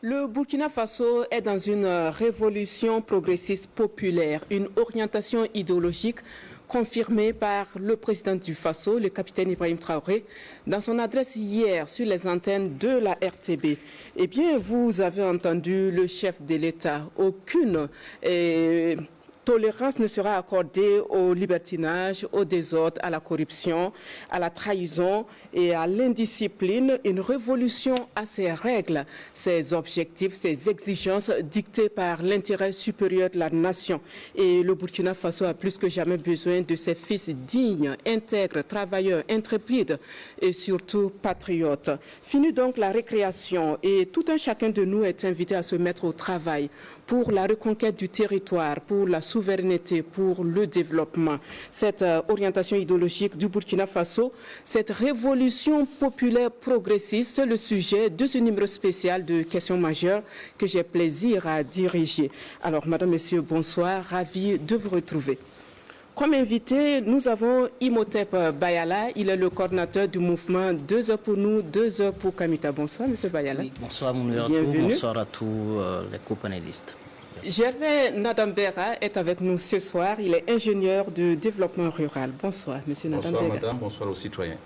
Le Burkina Faso est dans une révolution progressiste populaire, une orientation idéologique confirmée par le président du Faso, le capitaine Ibrahim Traoré, dans son adresse hier sur les antennes de la RTB. Eh bien, vous avez entendu le chef de l'État. Aucune tolérance ne sera accordée au libertinage, au désordre, à la corruption, à la trahison et à l'indiscipline. Une révolution à ses règles, ses objectifs, ses exigences dictées par l'intérêt supérieur de la nation. Et le Burkina Faso a plus que jamais besoin de ses fils dignes, intègres, travailleurs, intrépides et surtout patriotes. Fini donc la récréation et tout un chacun de nous est invité à se mettre au travail pour la reconquête du territoire, pour la souveraineté, pour le développement. Cette orientation idéologique du Burkina Faso, cette révolution populaire progressiste, c'est le sujet de ce numéro spécial de Questions majeures que j'ai plaisir à diriger. Alors, madame, monsieur, bonsoir, ravi de vous retrouver. Comme invité, nous avons Imhotep Bayala. Il est le coordinateur du mouvement 2 heures pour nous, 2 heures pour Kamita. Bonsoir, monsieur Bayala. Oui, bonsoir, bonsoir à tous les co-panélistes. Gervais Nadambera est avec nous ce soir. Il est ingénieur de développement rural. Bonsoir, monsieur Nadambera. Bonsoir, madame. Bonsoir aux citoyens.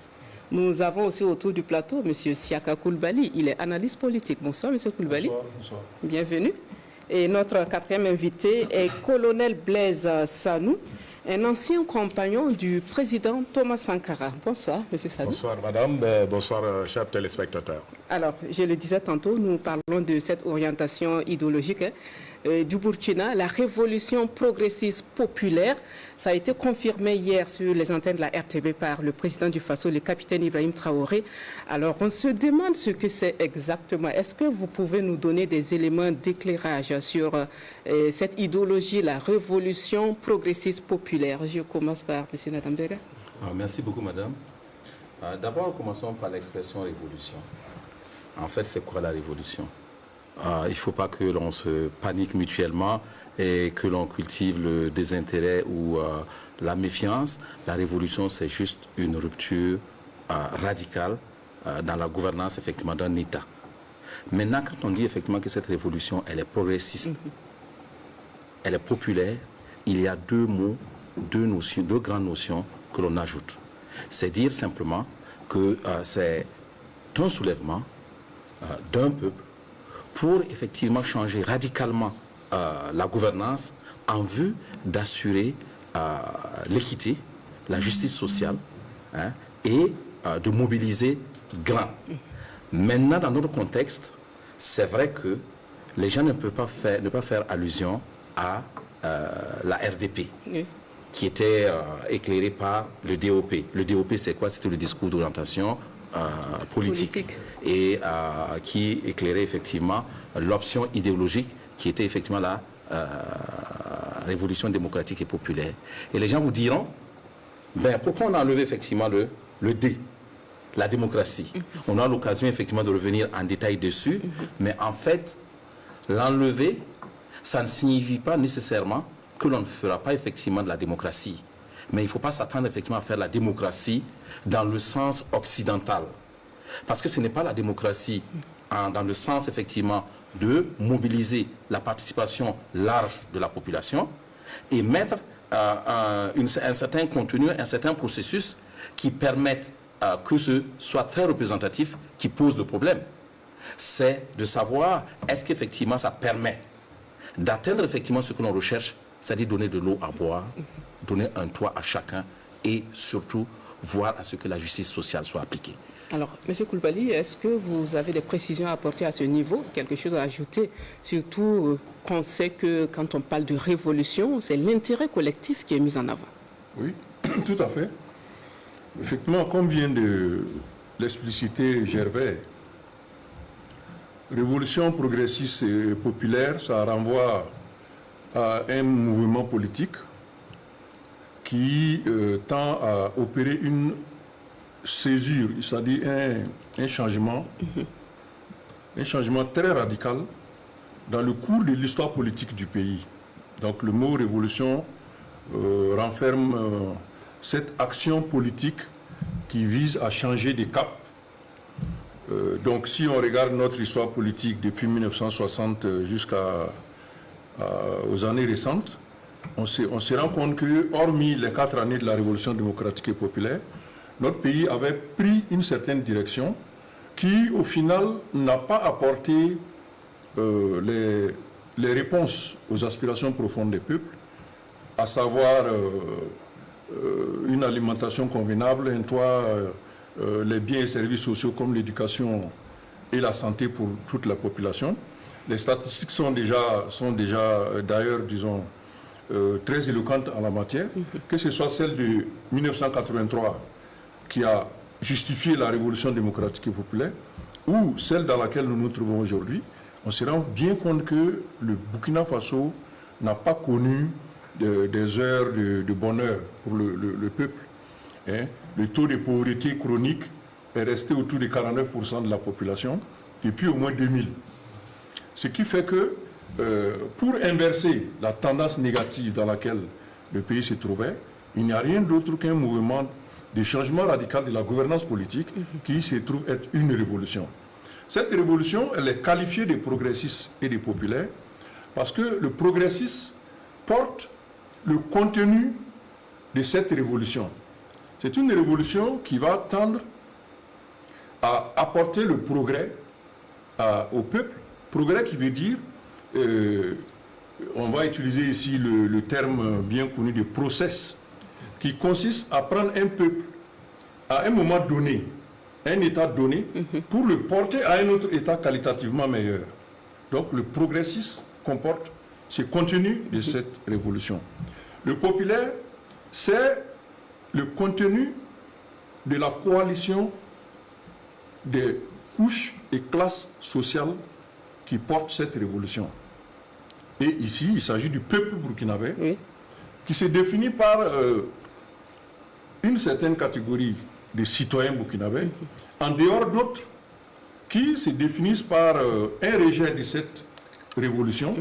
Nous avons aussi autour du plateau monsieur Siaka Koulibaly. Il est analyste politique. Bonsoir, monsieur Koulibaly. Bonsoir, bonsoir. Bienvenue. Et notre quatrième invité est colonel Blaise Sanou, un ancien compagnon du président Thomas Sankara. Bonsoir, monsieur Sanou. Bonsoir, madame. Bonsoir, chers téléspectateurs. Alors, je le disais tantôt, nous parlons de cette orientation idéologique du Burkina, la révolution progressiste populaire. Ça a été confirmé hier sur les antennes de la RTB par le président du Faso, le capitaine Ibrahim Traoré. Alors, on se demande ce que c'est exactement. Est-ce que vous pouvez nous donner des éléments d'éclairage sur cette idéologie, la révolution progressiste populaire? Je commence par M. Nadambera. Merci beaucoup, madame. D'abord, commençons par l'expression révolution. En fait, c'est quoi la révolution? Il ne faut pas que l'on se panique mutuellement et que l'on cultive le désintérêt ou la méfiance. La révolution, c'est juste une rupture radicale dans la gouvernance effectivement d'un État. Maintenant, quand on dit effectivement que cette révolution, elle est progressiste, elle est populaire, il y a deux mots, deux grandes notions que l'on ajoute. C'est dire simplement que c'est un soulèvement d'un peuple pour effectivement changer radicalement la gouvernance en vue d'assurer l'équité, la justice sociale et de mobiliser grand. Maintenant, dans notre contexte, c'est vrai que les gens ne peuvent pas faire allusion à la RDP, qui était éclairée par le DOP. Le DOP, c'est quoi? C'était le discours d'orientation politique et qui éclairait effectivement l'option idéologique qui était effectivement la révolution démocratique et populaire. Et les gens vous diront, ben, pourquoi on a enlevé effectivement le D, la démocratie? On a l'occasion effectivement de revenir en détail dessus, mais en fait, l'enlever, ça ne signifie pas nécessairement que l'on ne fera pas effectivement de la démocratie. Mais il ne faut pas s'attendre effectivement à faire la démocratie dans le sens occidental. Parce que ce n'est pas la démocratie dans le sens effectivement de mobiliser la participation large de la population et mettre un certain contenu, un certain processus qui permette que ce soit très représentatif qui pose le problème. C'est de savoir est-ce qu'effectivement ça permet d'atteindre effectivement ce que l'on recherche, c'est-à-dire donner de l'eau à boire, donner un toit à chacun et surtout voir à ce que la justice sociale soit appliquée. Alors, M. Koulibaly, est-ce que vous avez des précisions à apporter à ce niveau, quelque chose à ajouter, surtout qu'on sait que quand on parle de révolution, c'est l'intérêt collectif qui est mis en avant? Oui, tout à fait. Effectivement, comme vient de l'expliciter Gervais, révolution progressiste et populaire, ça renvoie à un mouvement politique qui tend à opérer une césure, c'est-à-dire un changement très radical dans le cours de l'histoire politique du pays. Donc le mot révolution renferme cette action politique qui vise à changer des caps Donc si on regarde notre histoire politique depuis 1960 jusqu'aux années récentes, on se rend compte que, hormis les 4 années de la Révolution démocratique et populaire, notre pays avait pris une certaine direction qui, au final, n'a pas apporté les réponses aux aspirations profondes des peuples, à savoir une alimentation convenable, un toit, les biens et services sociaux comme l'éducation et la santé pour toute la population. Les statistiques sont déjà d'ailleurs, disons, très éloquentes en la matière, que ce soit celle de 1983 qui a justifié la révolution démocratique et populaire, ou celle dans laquelle nous nous trouvons aujourd'hui. On se rend bien compte que le Burkina Faso n'a pas connu des heures de bonheur pour le peuple. Hein. Le taux de pauvreté chronique est resté autour de 49% de la population depuis au moins 2000. Ce qui fait que pour inverser la tendance négative dans laquelle le pays se trouvait, il n'y a rien d'autre qu'un mouvement de changement radical de la gouvernance politique qui se trouve être une révolution. Cette révolution, elle est qualifiée de progressiste et de populaire parce que le progressisme porte le contenu de cette révolution. C'est une révolution qui va tendre à apporter le progrès au peuple. Progrès qui veut dire, on va utiliser ici le terme bien connu de process, qui consiste à prendre un peuple à un moment donné, un état donné, pour le porter à un autre état qualitativement meilleur. Donc le progressisme comporte ce contenu de cette révolution. Le populaire, c'est le contenu de la coalition des couches et classes sociales qui portent cette révolution. Et ici, il s'agit du peuple burkinabé, qui se définit par une certaine catégorie de citoyens burkinabés, en dehors d'autres qui se définissent par un rejet de cette révolution,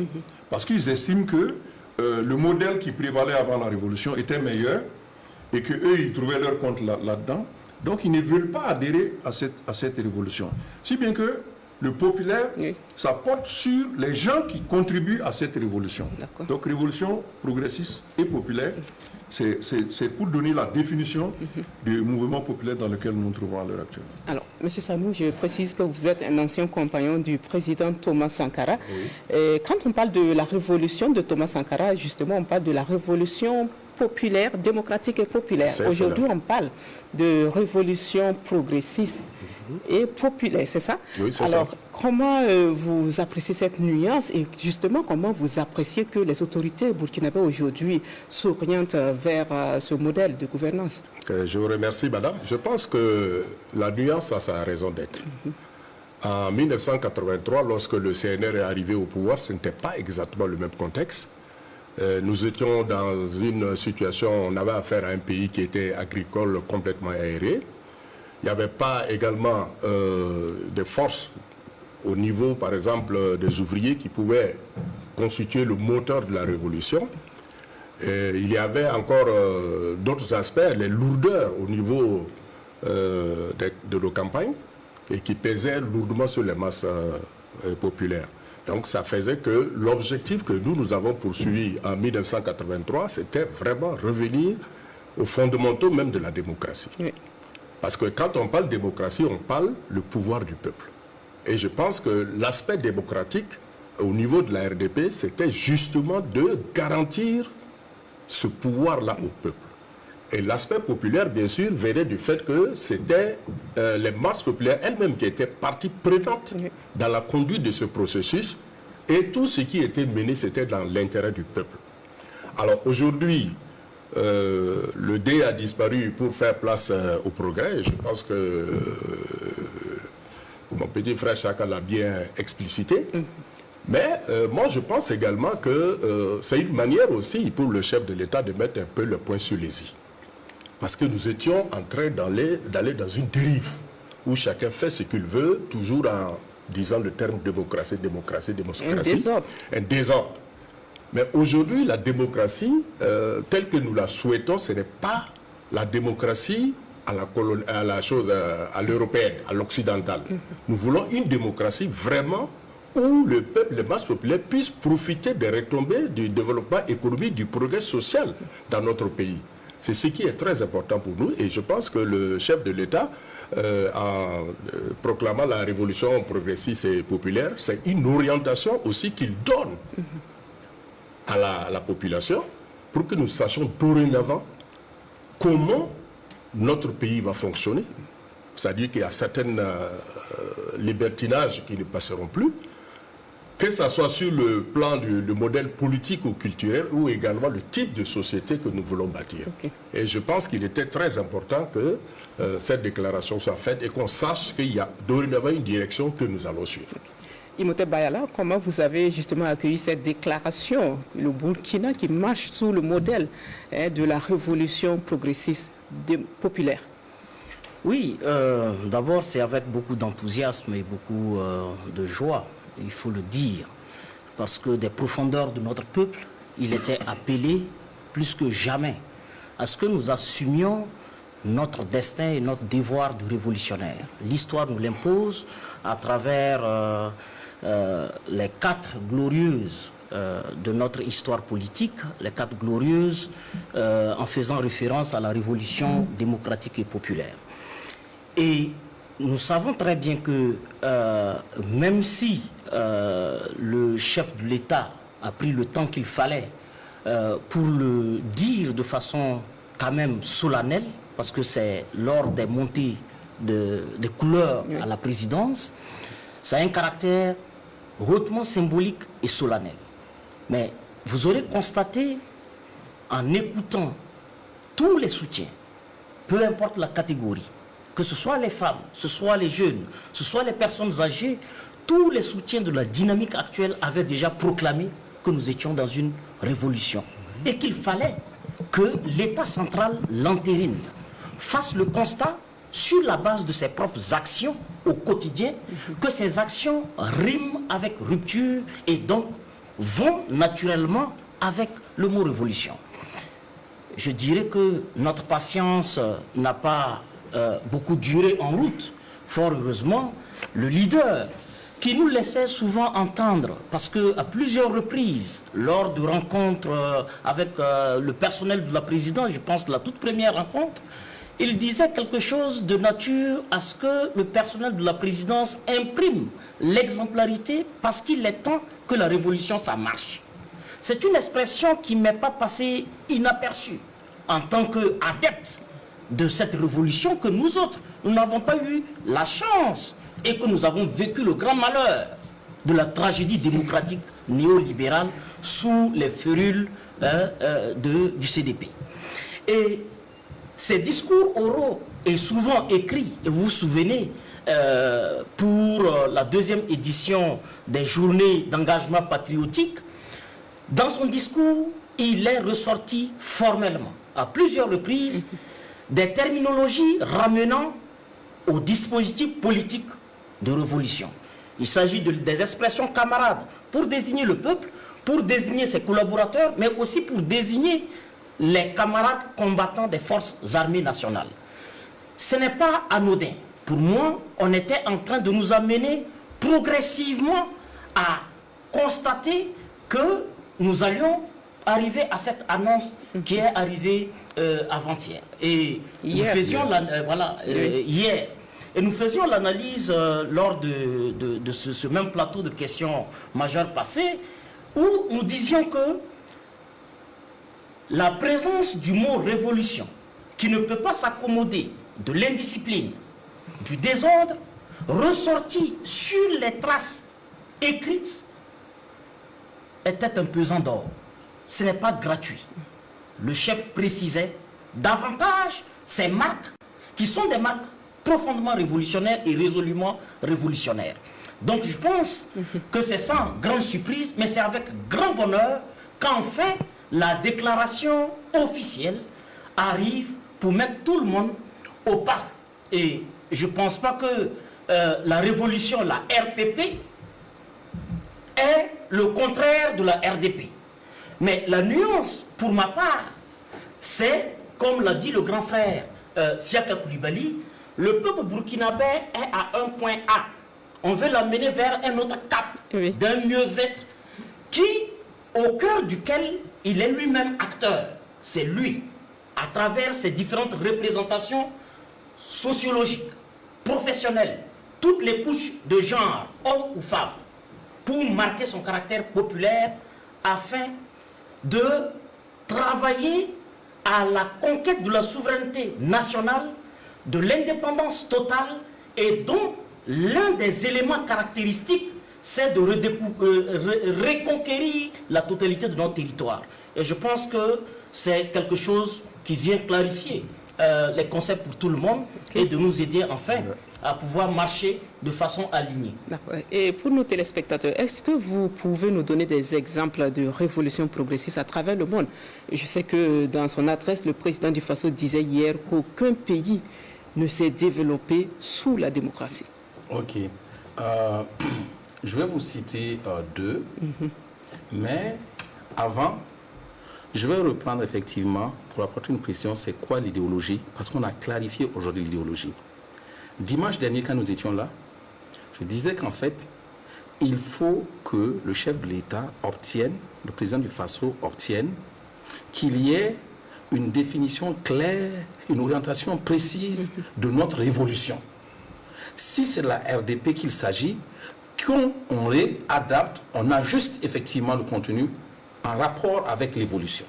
parce qu'ils estiment que le modèle qui prévalait avant la révolution était meilleur et qu'eux, ils trouvaient leur compte là-dedans. Donc, ils ne veulent pas adhérer à cette révolution. Si bien que le populaire, ça porte sur les gens qui contribuent à cette révolution. Donc, révolution progressiste et populaire, c'est pour donner la définition du mouvement populaire dans lequel nous nous trouvons à l'heure actuelle. Alors, M. Sanou, je précise que vous êtes un ancien compagnon du président Thomas Sankara. Et quand on parle de la révolution de Thomas Sankara, justement, on parle de la révolution populaire, démocratique et populaire. Aujourd'hui, on parle de révolution progressiste et populaire, c'est ça? Oui, c'est Alors, ça. comment vous appréciez cette nuance et justement, comment vous appréciez que les autorités burkinabées aujourd'hui s'orientent vers ce modèle de gouvernance? Je vous remercie, madame. Je pense que la nuance a sa raison d'être. En 1983, lorsque le CNR est arrivé au pouvoir, ce n'était pas exactement le même contexte. Nous étions dans une situation, on avait affaire à un pays qui était agricole complètement aéré. Il n'y avait pas également de forces au niveau, par exemple, des ouvriers qui pouvaient constituer le moteur de la révolution. Il y avait encore d'autres aspects, les lourdeurs au niveau de nos campagnes et qui pesaient lourdement sur les masses populaires. Donc ça faisait que l'objectif que nous avons poursuivi en 1983, c'était vraiment revenir aux fondamentaux même de la démocratie. Oui. Parce que quand on parle de démocratie, on parle le pouvoir du peuple. Et je pense que l'aspect démocratique au niveau de la RDP, c'était justement de garantir ce pouvoir-là au peuple. Et l'aspect populaire, bien sûr, venait du fait que c'était les masses populaires elles-mêmes qui étaient partie prenante dans la conduite de ce processus. Et tout ce qui était mené, c'était dans l'intérêt du peuple. Alors aujourd'hui, le dé a disparu pour faire place au progrès. Je pense que mon petit frère Chaka l'a bien explicité. Mais moi, je pense également que c'est une manière aussi pour le chef de l'État de mettre un peu le point sur les i. Parce que nous étions en train d'aller dans une dérive où chacun fait ce qu'il veut, toujours en disant le terme démocratie, démocratie, démocratie. Un désordre. Un désordre. Mais aujourd'hui, la démocratie, telle que nous la souhaitons, ce n'est pas la démocratie à la chose, à l'européenne, à l'occidentale. Nous voulons une démocratie vraiment où le peuple, les masses populaires puissent profiter des retombées du développement économique, du progrès social dans notre pays. C'est ce qui est très important pour nous et je pense que le chef de l'État, en proclamant la révolution progressiste et populaire, c'est une orientation aussi qu'il donne à la population pour que nous sachions dorénavant comment notre pays va fonctionner. C'est-à-dire qu'il y a certains libertinages qui ne passeront plus, que ce soit sur le plan du modèle politique ou culturel ou également le type de société que nous voulons bâtir. Okay. Et je pense qu'il était très important que cette déclaration soit faite et qu'on sache qu'il y a dorénavant une direction que nous allons suivre. Okay. Imhotep Bayala, comment vous avez justement accueilli cette déclaration, le Burkina qui marche sous le modèle de la révolution progressiste populaire? Oui, d'abord c'est avec beaucoup d'enthousiasme et beaucoup de joie, il faut le dire, parce que des profondeurs de notre peuple, il était appelé plus que jamais à ce que nous assumions notre destin et notre devoir de révolutionnaire. L'histoire nous l'impose à travers les 4 glorieuses de notre histoire politique, les 4 glorieuses en faisant référence à la révolution démocratique et populaire. Et nous savons très bien que même si le chef de l'État a pris le temps qu'il fallait pour le dire de façon quand même solennelle, parce que c'est lors des montées des couleurs à la présidence, ça a un caractère hautement symbolique et solennel. Mais vous aurez constaté, en écoutant tous les soutiens, peu importe la catégorie, que ce soit les femmes, ce soit les jeunes, ce soit les personnes âgées, tous les soutiens de la dynamique actuelle avaient déjà proclamé que nous étions dans une révolution et qu'il fallait que l'État central l'entérine, fasse le constat sur la base de ses propres actions au quotidien, que ces actions riment avec rupture et donc vont naturellement avec le mot révolution. Je dirais que notre patience n'a pas beaucoup duré en route. Fort heureusement, le leader qui nous laissait souvent entendre, parce qu'à plusieurs reprises, lors de rencontres avec le personnel de la présidence, je pense la toute première rencontre, il disait quelque chose de nature à ce que le personnel de la présidence imprime l'exemplarité parce qu'il est temps que la révolution, ça marche. C'est une expression qui ne m'est pas passée inaperçue en tant qu'adepte de cette révolution que nous autres, nous n'avons pas eu la chance et que nous avons vécu le grand malheur de la tragédie démocratique néolibérale sous les férules du CDP. Et ces discours oraux et souvent écrits, et vous vous souvenez, pour la 2e édition des journées d'engagement patriotique, dans son discours, il est ressorti formellement, à plusieurs reprises, des terminologies ramenant au dispositif politique de révolution. Il s'agit des expressions camarades pour désigner le peuple, pour désigner ses collaborateurs, mais aussi pour désigner les camarades combattants des forces armées nationales. Ce n'est pas anodin. Pour moi, on était en train de nous amener progressivement à constater que nous allions arriver à cette annonce qui est arrivée avant-hier. Et nous faisions hier. Et nous faisions l'analyse lors de ce même plateau de questions majeures passées, où nous disions que la présence du mot révolution, qui ne peut pas s'accommoder de l'indiscipline, du désordre, ressorti sur les traces écrites, était un pesant d'or. Ce n'est pas gratuit. Le chef précisait davantage ces marques, qui sont des marques profondément révolutionnaires et résolument révolutionnaires. Donc je pense que c'est sans grande surprise, mais c'est avec grand bonheur qu'enfin la déclaration officielle arrive pour mettre tout le monde au pas. Et je ne pense pas que la révolution, la RPP, est le contraire de la RDP. Mais la nuance, pour ma part, c'est, comme l'a dit le grand frère Siaka Koulibaly, le peuple burkinabé est à un point A. On veut l'amener vers un autre cap, d'un mieux-être qui, au cœur duquel il est lui-même acteur. C'est lui, à travers ses différentes représentations sociologiques, professionnelles, toutes les couches de genre, hommes ou femmes, pour marquer son caractère populaire afin de travailler à la conquête de la souveraineté nationale, de l'indépendance totale, et dont l'un des éléments caractéristiques, c'est de reconquérir la totalité de notre territoire. Et je pense que c'est quelque chose qui vient clarifier les concepts pour tout le monde et de nous aider enfin à pouvoir marcher de façon alignée. D'accord. Et pour nos téléspectateurs, est-ce que vous pouvez nous donner des exemples de révolution progressiste à travers le monde? Je sais que dans son adresse, le président du Faso disait hier qu'aucun pays ne s'est développé sous la démocratie. Ok. Je vais vous citer deux, mais avant, je vais reprendre effectivement, pour apporter une précision, c'est quoi l'idéologie? Parce qu'on a clarifié aujourd'hui l'idéologie. Dimanche dernier, quand nous étions là, je disais qu'en fait, il faut que le chef de l'État obtienne, le président du Faso obtienne, qu'il y ait une définition claire, une orientation précise de notre révolution. Si c'est de la RDP qu'il s'agit, qu'on réadapte, on ajuste effectivement le contenu en rapport avec l'évolution.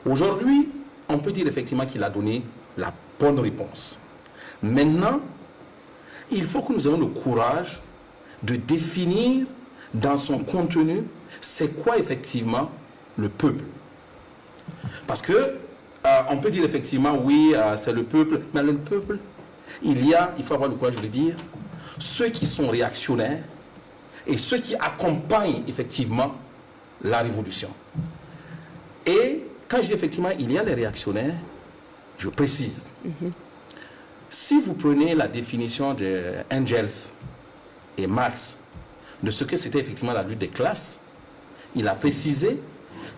Aujourd'hui, on peut dire effectivement qu'il a donné la bonne réponse. Maintenant, il faut que nous ayons le courage de définir dans son contenu c'est quoi effectivement le peuple. Parce que on peut dire effectivement oui, c'est le peuple, mais le peuple, il faut avoir le courage de le dire, ceux qui sont réactionnaires et ceux qui accompagnent effectivement la révolution. Et quand je dis effectivement il y a les réactionnaires, je précise. Si vous prenez la définition de Engels et Marx de ce que c'était effectivement la lutte des classes, il a précisé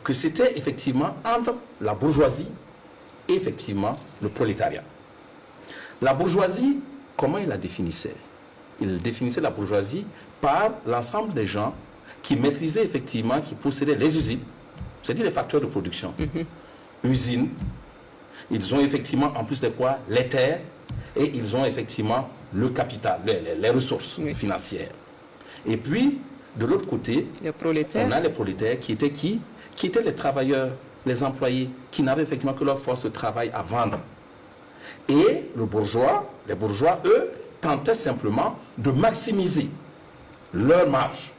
que c'était effectivement entre la bourgeoisie et effectivement le prolétariat. La bourgeoisie, comment il la définissait? Il définissait la bourgeoisie par l'ensemble des gens qui maîtrisaient effectivement, qui possédaient les usines, c'est-à-dire les facteurs de production. Usines, ils ont effectivement en plus de quoi les terres, et ils ont effectivement le capital, les ressources financières. Et puis, de l'autre côté, on a les prolétaires qui étaient qui? Qui étaient les travailleurs, les employés, qui n'avaient effectivement que leur force de travail à vendre. Et les bourgeois, eux, tentaient simplement de maximiser leur marge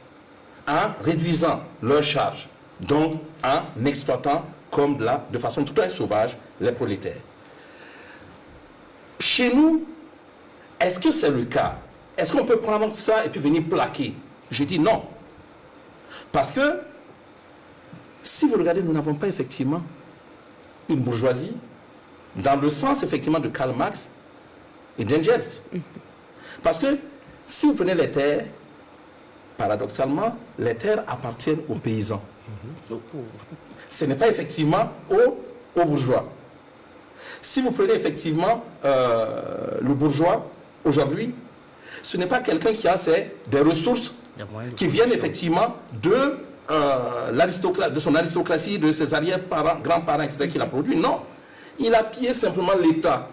en réduisant leurs charges, donc en exploitant comme de façon tout à fait sauvage les prolétaires. Chez nous, est-ce que c'est le cas? Est-ce qu'on peut prendre ça et puis venir plaquer? Je dis non. Parce que, si vous regardez, nous n'avons pas effectivement une bourgeoisie dans le sens effectivement de Karl Marx et d'Engels. Parce que, si vous prenez les terres, paradoxalement, les terres appartiennent aux paysans. Ce n'est pas effectivement aux bourgeois. Si vous prenez effectivement le bourgeois, aujourd'hui, ce n'est pas quelqu'un qui a des ressources qui viennent effectivement de son aristocratie, de ses arrière-parents, grands-parents, etc. qu'il a produit. Non, il a pillé simplement l'État.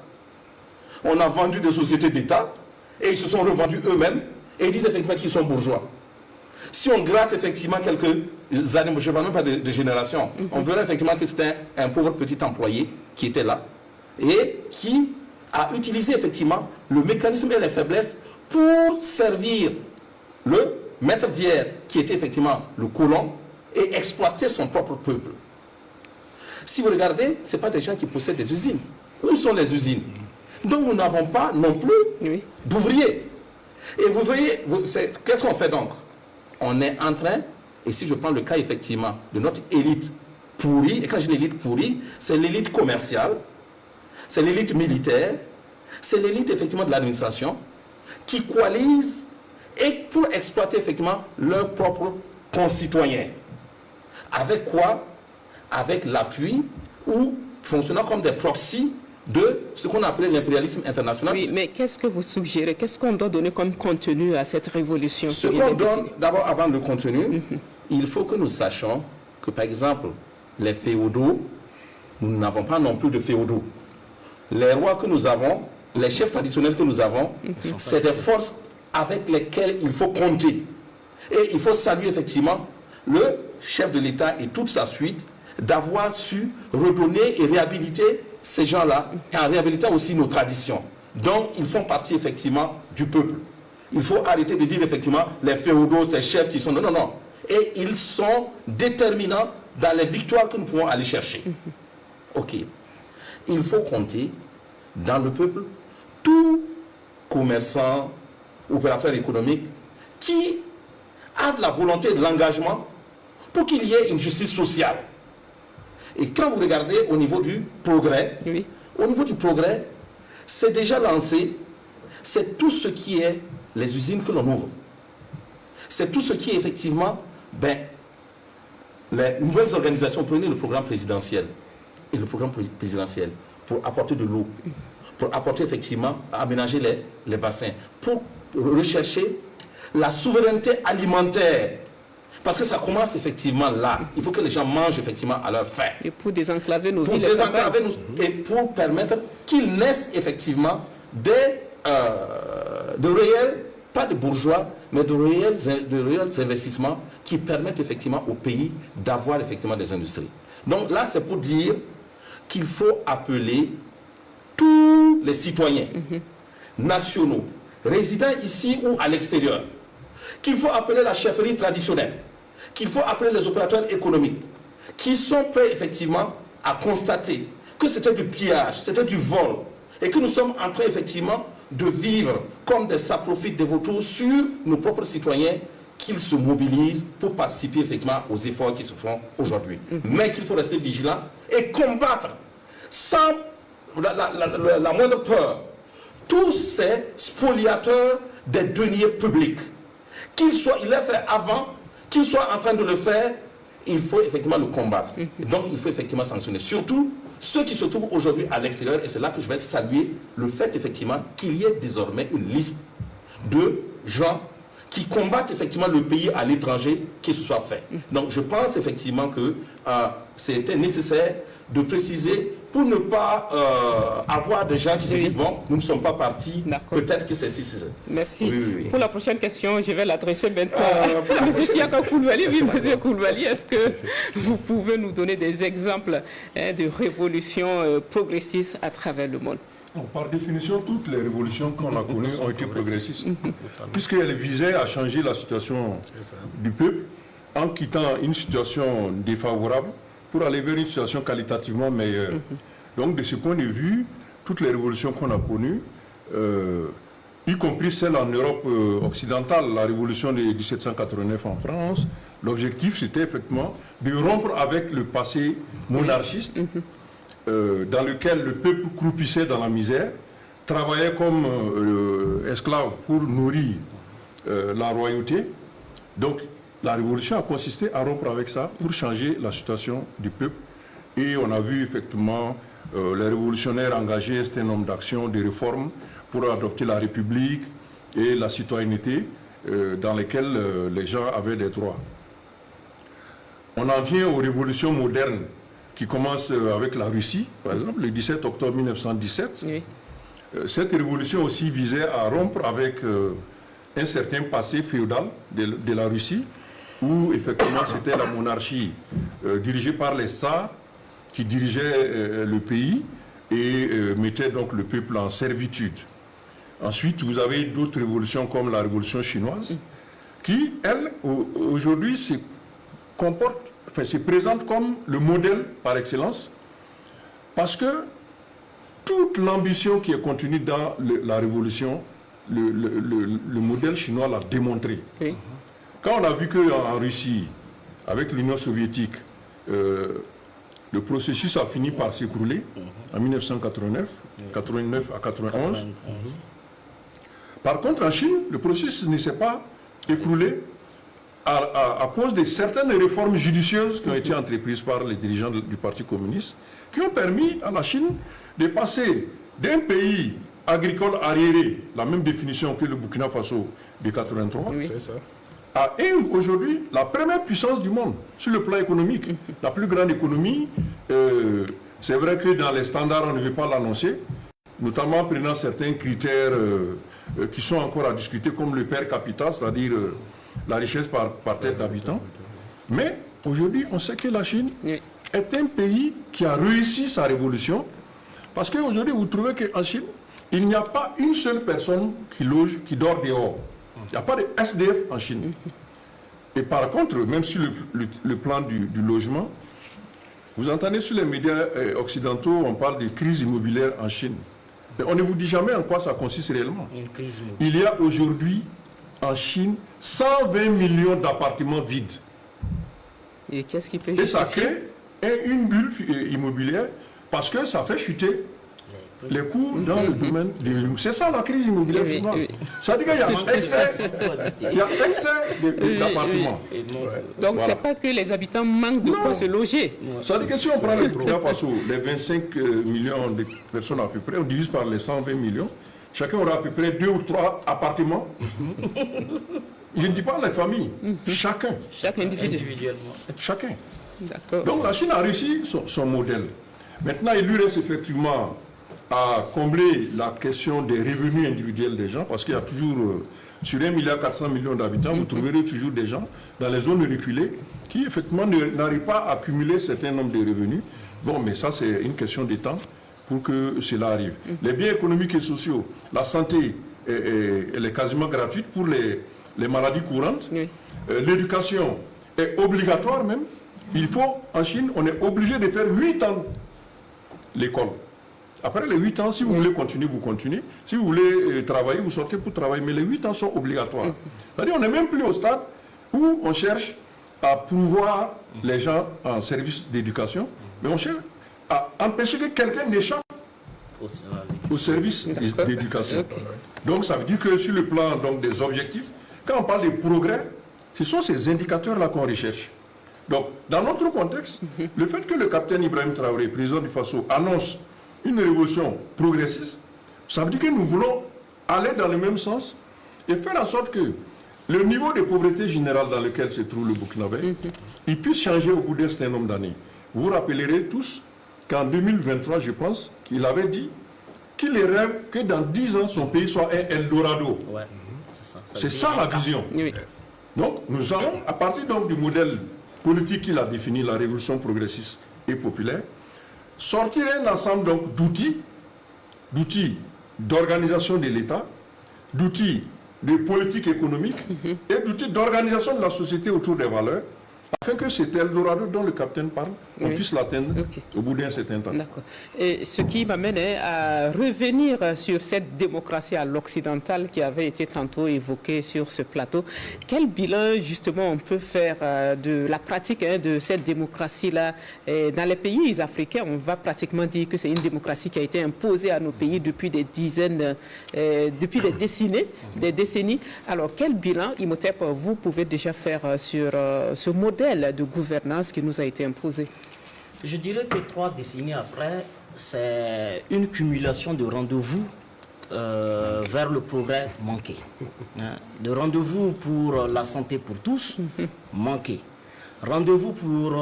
On a vendu des sociétés d'État et ils se sont revendus eux-mêmes et ils disent effectivement qu'ils sont bourgeois. Si on gratte effectivement quelques années, je ne parle même pas de génération, on verra effectivement que c'était un pauvre petit employé qui était là et qui a utilisé effectivement le mécanisme et les faiblesses pour servir le maître d'hier qui était effectivement le colon et exploiter son propre peuple. Si vous regardez, ce n'est pas des gens qui possèdent des usines. Où sont les usines? Donc nous n'avons pas non plus d'ouvriers. Et vous voyez, qu'est-ce qu'on fait donc? On est en train, et si je prends le cas effectivement de notre élite pourrie, et quand je dis l'élite pourrie, c'est l'élite commerciale, c'est l'élite militaire, c'est l'élite effectivement de l'administration, qui coalisent et pour exploiter effectivement leurs propres concitoyens. Avec quoi? Avec l'appui ou fonctionnant comme des proxys de ce qu'on appelait l'impérialisme international. Oui, mais qu'est-ce que vous suggérez? Qu'est-ce qu'on doit donner comme contenu à cette révolution? Ce qu'on donne, d'abord, avant le contenu, il faut que nous sachions que, par exemple, les féodaux, nous n'avons pas non plus de féodaux. Les rois que nous avons, les chefs traditionnels que nous avons, c'est des forces avec lesquelles il faut compter. Et il faut saluer effectivement le chef de l'État et toute sa suite d'avoir su redonner et réhabiliter ces gens-là, et en réhabilitant aussi nos traditions. Donc, ils font partie effectivement du peuple. Il faut arrêter de dire effectivement les féodaux, ces chefs qui sont... Non, non, non. Et ils sont déterminants dans les victoires que nous pouvons aller chercher. Ok. Il faut compter dans le peuple tout commerçant, opérateur économique qui a de la volonté et de l'engagement pour qu'il y ait une justice sociale. Et quand vous regardez au niveau du progrès, au niveau du progrès, c'est déjà lancé, c'est tout ce qui est les usines que l'on ouvre. C'est tout ce qui est effectivement, les nouvelles organisations. Prenez le programme présidentiel et le programme présidentiel pour apporter de l'eau, pour apporter effectivement, aménager les bassins, pour rechercher la souveraineté alimentaire. Parce que ça commence effectivement là. Il faut que les gens mangent effectivement à leur faim. Et pour désenclaver nos villes. Pour désenclaver et pour permettre qu'ils naissent effectivement de réels, pas de bourgeois, mais de réels investissements qui permettent effectivement au pays d'avoir effectivement des industries. Donc là, c'est pour dire qu'il faut appeler tous les citoyens nationaux, résidant ici ou à l'extérieur, qu'il faut appeler la chefferie traditionnelle, qu'il faut appeler les opérateurs économiques, qui sont prêts effectivement à constater que c'était du pillage, c'était du vol, et que nous sommes en train effectivement de vivre comme des saprophètes, des vautours sur nos propres citoyens, qu'ils se mobilisent pour participer effectivement aux efforts qui se font aujourd'hui. Mais qu'il faut rester vigilant et combattre sans la moindre peur tous ces spoliateurs des deniers publics. Qu'il l'ait fait avant, qu'il soit en train de le faire, il faut effectivement le combattre. Donc il faut effectivement sanctionner. Surtout ceux qui se trouvent aujourd'hui à l'extérieur, et c'est là que je vais saluer le fait effectivement qu'il y ait désormais une liste de gens qui combattent effectivement le pays à l'étranger, qui se soit fait. Donc je pense effectivement que c'était nécessaire de préciser pour ne pas avoir des gens qui se disent bon, nous ne sommes pas partis, peut-être que c'est si. Merci. Oui. Pour la prochaine question, je vais l'adresser maintenant à M. Siaka Koulibaly. Oui, M. Koulibaly, est-ce que vous pouvez nous donner des exemples de révolutions progressistes à travers le monde? Par définition, toutes les révolutions qu'on a connues ont été progressistes, puisqu'elles visaient à changer la situation du peuple en quittant une situation défavorable pour aller vers une situation qualitativement meilleure. Donc, de ce point de vue, toutes les révolutions qu'on a connues, y compris celle en Europe occidentale, la révolution de 1789 en France, l'objectif, c'était effectivement de rompre avec le passé monarchiste, dans lequel le peuple croupissait dans la misère, travaillait comme esclave pour nourrir la royauté. Donc, la révolution a consisté à rompre avec ça pour changer la situation du peuple. Et on a vu effectivement les révolutionnaires engager un certain nombre d'actions, de réformes pour adopter la République et la citoyenneté dans lesquelles les gens avaient des droits. On en vient aux révolutions modernes qui commencent avec la Russie, par exemple, le 17 octobre 1917. Oui. Cette révolution aussi visait à rompre avec un certain passé féodal de la Russie, où effectivement c'était la monarchie dirigée par les tsars qui dirigeait le pays et mettait donc le peuple en servitude. Ensuite, vous avez d'autres révolutions comme la révolution chinoise, qui, elle, aujourd'hui, se présente comme le modèle par excellence, parce que toute l'ambition qui est contenue dans la révolution, le modèle chinois l'a démontré. Oui. Quand on a vu qu'en Russie, avec l'Union soviétique, le processus a fini par s'écrouler en 1989, 89 à 91. . Par contre, en Chine, le processus ne s'est pas écroulé à cause de certaines réformes judicieuses qui ont été entreprises par les dirigeants du Parti communiste, qui ont permis à la Chine de passer d'un pays agricole arriéré, la même définition que le Burkina Faso de 83, C'est ça. à aujourd'hui la première puissance du monde sur le plan économique. La plus grande économie, c'est vrai que dans les standards, on ne veut pas l'annoncer, notamment en prenant certains critères qui sont encore à discuter, comme le per capita, c'est-à-dire la richesse par tête d'habitant. Mais aujourd'hui, on sait que la Chine est un pays qui a réussi sa révolution, parce qu'aujourd'hui, vous trouvez qu'en Chine, il n'y a pas une seule personne qui dort dehors. Il n'y a pas de SDF en Chine. Et par contre, même sur le plan du logement, vous entendez sur les médias occidentaux, on parle de crise immobilière en Chine. Mais on ne vous dit jamais en quoi ça consiste réellement. Une crise. Il y a aujourd'hui en Chine 120 millions d'appartements vides. Et qu'est-ce qui peut Et ça justifier crée une bulle immobilière parce que ça fait chuter les coûts dans le domaine de l'immobilier. C'est ça la crise immobilière chinoise. Ça veut dire qu'il y a excès d'appartements. Donc, c'est pas que les habitants manquent de quoi se loger. Ça veut dire que si on prend le Burkina Faso, les 25 millions de personnes à peu près, on divise par les 120 millions, chacun aura à peu près 2 ou 3 appartements. Je ne dis pas les familles, chacun. Chaque individu. Chacun. D'accord. Donc la Chine a réussi son modèle. Maintenant, il lui reste effectivement à combler la question des revenus individuels des gens, parce qu'il y a toujours, sur 1,4 milliard d'habitants, vous trouverez toujours des gens dans les zones reculées qui, effectivement, n'arrivent pas à accumuler un certain nombre de revenus. Bon, mais ça, c'est une question de temps pour que cela arrive. Les biens économiques et sociaux, la santé, elle est quasiment gratuite pour les maladies courantes. L'éducation est obligatoire même. Il faut, en Chine, on est obligé de faire 8 ans l'école. Après les 8 ans, si vous voulez continuer, vous continuez. Si vous voulez travailler, vous sortez pour travailler. Mais les 8 ans sont obligatoires. C'est-à-dire qu'on n'est même plus au stade où on cherche à pouvoir les gens en service d'éducation, mais on cherche à empêcher que quelqu'un n'échappe au service d'éducation. Donc ça veut dire que sur le plan donc, des objectifs, quand on parle de progrès, ce sont ces indicateurs-là qu'on recherche. Donc, dans notre contexte, le fait que le capitaine Ibrahim Traoré, président du Faso, annonce une révolution progressiste, ça veut dire que nous voulons aller dans le même sens et faire en sorte que le niveau de pauvreté générale dans lequel se trouve le Burkinabé, il puisse changer au bout d'un certain nombre d'années. Vous vous rappellerez tous qu'en 2023, je pense, qu'il avait dit qu'il rêve que dans 10 ans, son pays soit un Eldorado. Ouais. C'est ça la vision. Oui. Donc, nous allons, à partir donc, du modèle politique qu'il a défini, la révolution progressiste et populaire, sortir un ensemble donc d'outils d'organisation de l'État, d'outils de politique économique et d'outils d'organisation de la société autour des valeurs, afin que cet Eldorado dont le capitaine parle, on puisse l'atteindre au bout d'un certain temps. D'accord. Et ce qui m'amène à revenir sur cette démocratie à l'occidentale qui avait été tantôt évoquée sur ce plateau. Quel bilan justement on peut faire de la pratique de cette démocratie-là dans les pays africains? On va pratiquement dire que c'est une démocratie qui a été imposée à nos pays depuis des dizaines, depuis des décennies. Alors quel bilan, Imhotep, vous pouvez déjà faire sur ce modèle de gouvernance qui nous a été imposé? Je dirais que 3 décennies après, c'est une cumulation de rendez-vous vers le progrès manqué. De rendez-vous pour la santé pour tous, manqué. Rendez-vous pour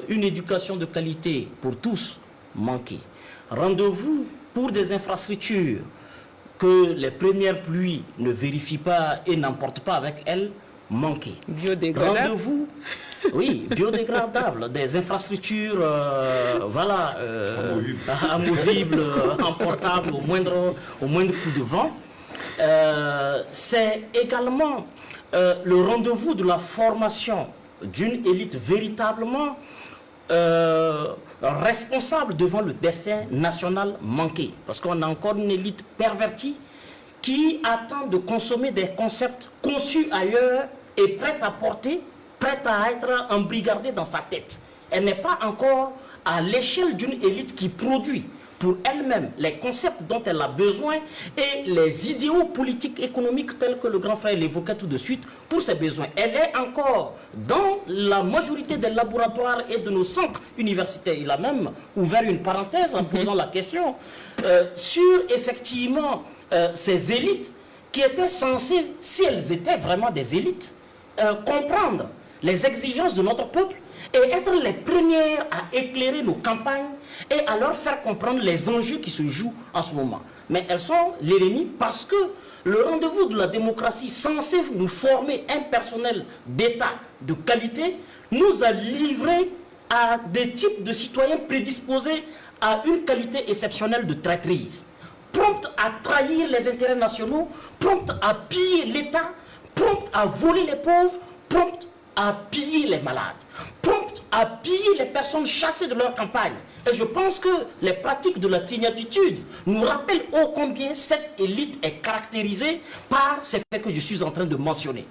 une éducation de qualité pour tous, manqué. Rendez-vous pour des infrastructures que les premières pluies ne vérifient pas et n'emportent pas avec elles, manqué. Biodégradable. Rendez-vous, oui, biodégradables, des infrastructures, amovibles, emportables au moindre coup de vent. C'est également le rendez-vous de la formation d'une élite véritablement responsable devant le destin national manqué. Parce qu'on a encore une élite pervertie qui attend de consommer des concepts conçus ailleurs et prête à porter, prête à être embrigardée dans sa tête. Elle n'est pas encore à l'échelle d'une élite qui produit pour elle-même les concepts dont elle a besoin et les idéaux politiques, économiques tels que le grand frère l'évoquait tout de suite pour ses besoins. Elle est encore dans la majorité des laboratoires et de nos centres universitaires. Il a même ouvert une parenthèse en posant la question sur effectivement ces élites qui étaient censées, si elles étaient vraiment des élites, comprendre les exigences de notre peuple et être les premières à éclairer nos campagnes et à leur faire comprendre les enjeux qui se jouent en ce moment. Mais elles sont l'ennemi parce que le rendez-vous de la démocratie censé nous former un personnel d'État de qualité nous a livrés à des types de citoyens prédisposés à une qualité exceptionnelle de traîtrise, promptes à trahir les intérêts nationaux, promptes à piller l'État, promptes à voler les pauvres, promptes à piller les malades, promptes à piller les personnes chassées de leur campagne. Et je pense que les pratiques de la tignatitude nous rappellent ô combien cette élite est caractérisée par ces faits que je suis en train de mentionner.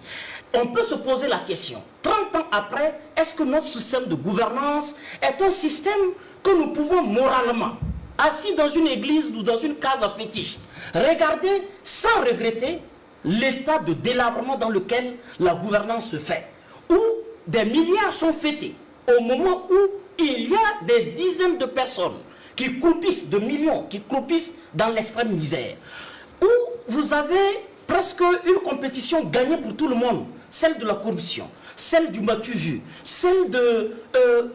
On peut se poser la question, 30 ans après, est-ce que notre système de gouvernance est un système que nous pouvons moralement, assis dans une église ou dans une case à fétiche, regarder sans regretter l'état de délabrement dans lequel la gouvernance se fait, où des milliards sont fêtés, au moment où il y a des dizaines de personnes qui croupissent, de millions, qui croupissent dans l'extrême misère, où vous avez presque une compétition gagnée pour tout le monde, celle de la corruption, celle du matu vu, celle de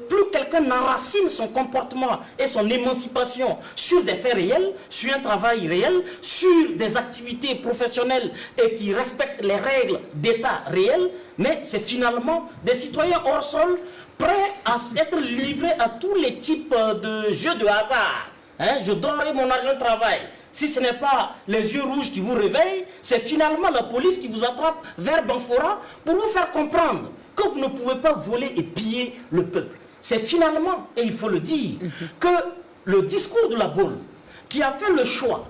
plus quelqu'un n'enracine son comportement et son émancipation sur des faits réels, sur un travail réel, sur des activités professionnelles et qui respectent les règles d'État réel, mais c'est finalement des citoyens hors sol prêts à être livrés à tous les types de jeux de hasard. Hein, je donnerai mon argent de travail. Si ce n'est pas les yeux rouges qui vous réveillent, c'est finalement la police qui vous attrape vers Banfora pour vous faire comprendre que vous ne pouvez pas voler et piller le peuple. C'est finalement, et il faut le dire, que le discours de la Baule, qui a fait le choix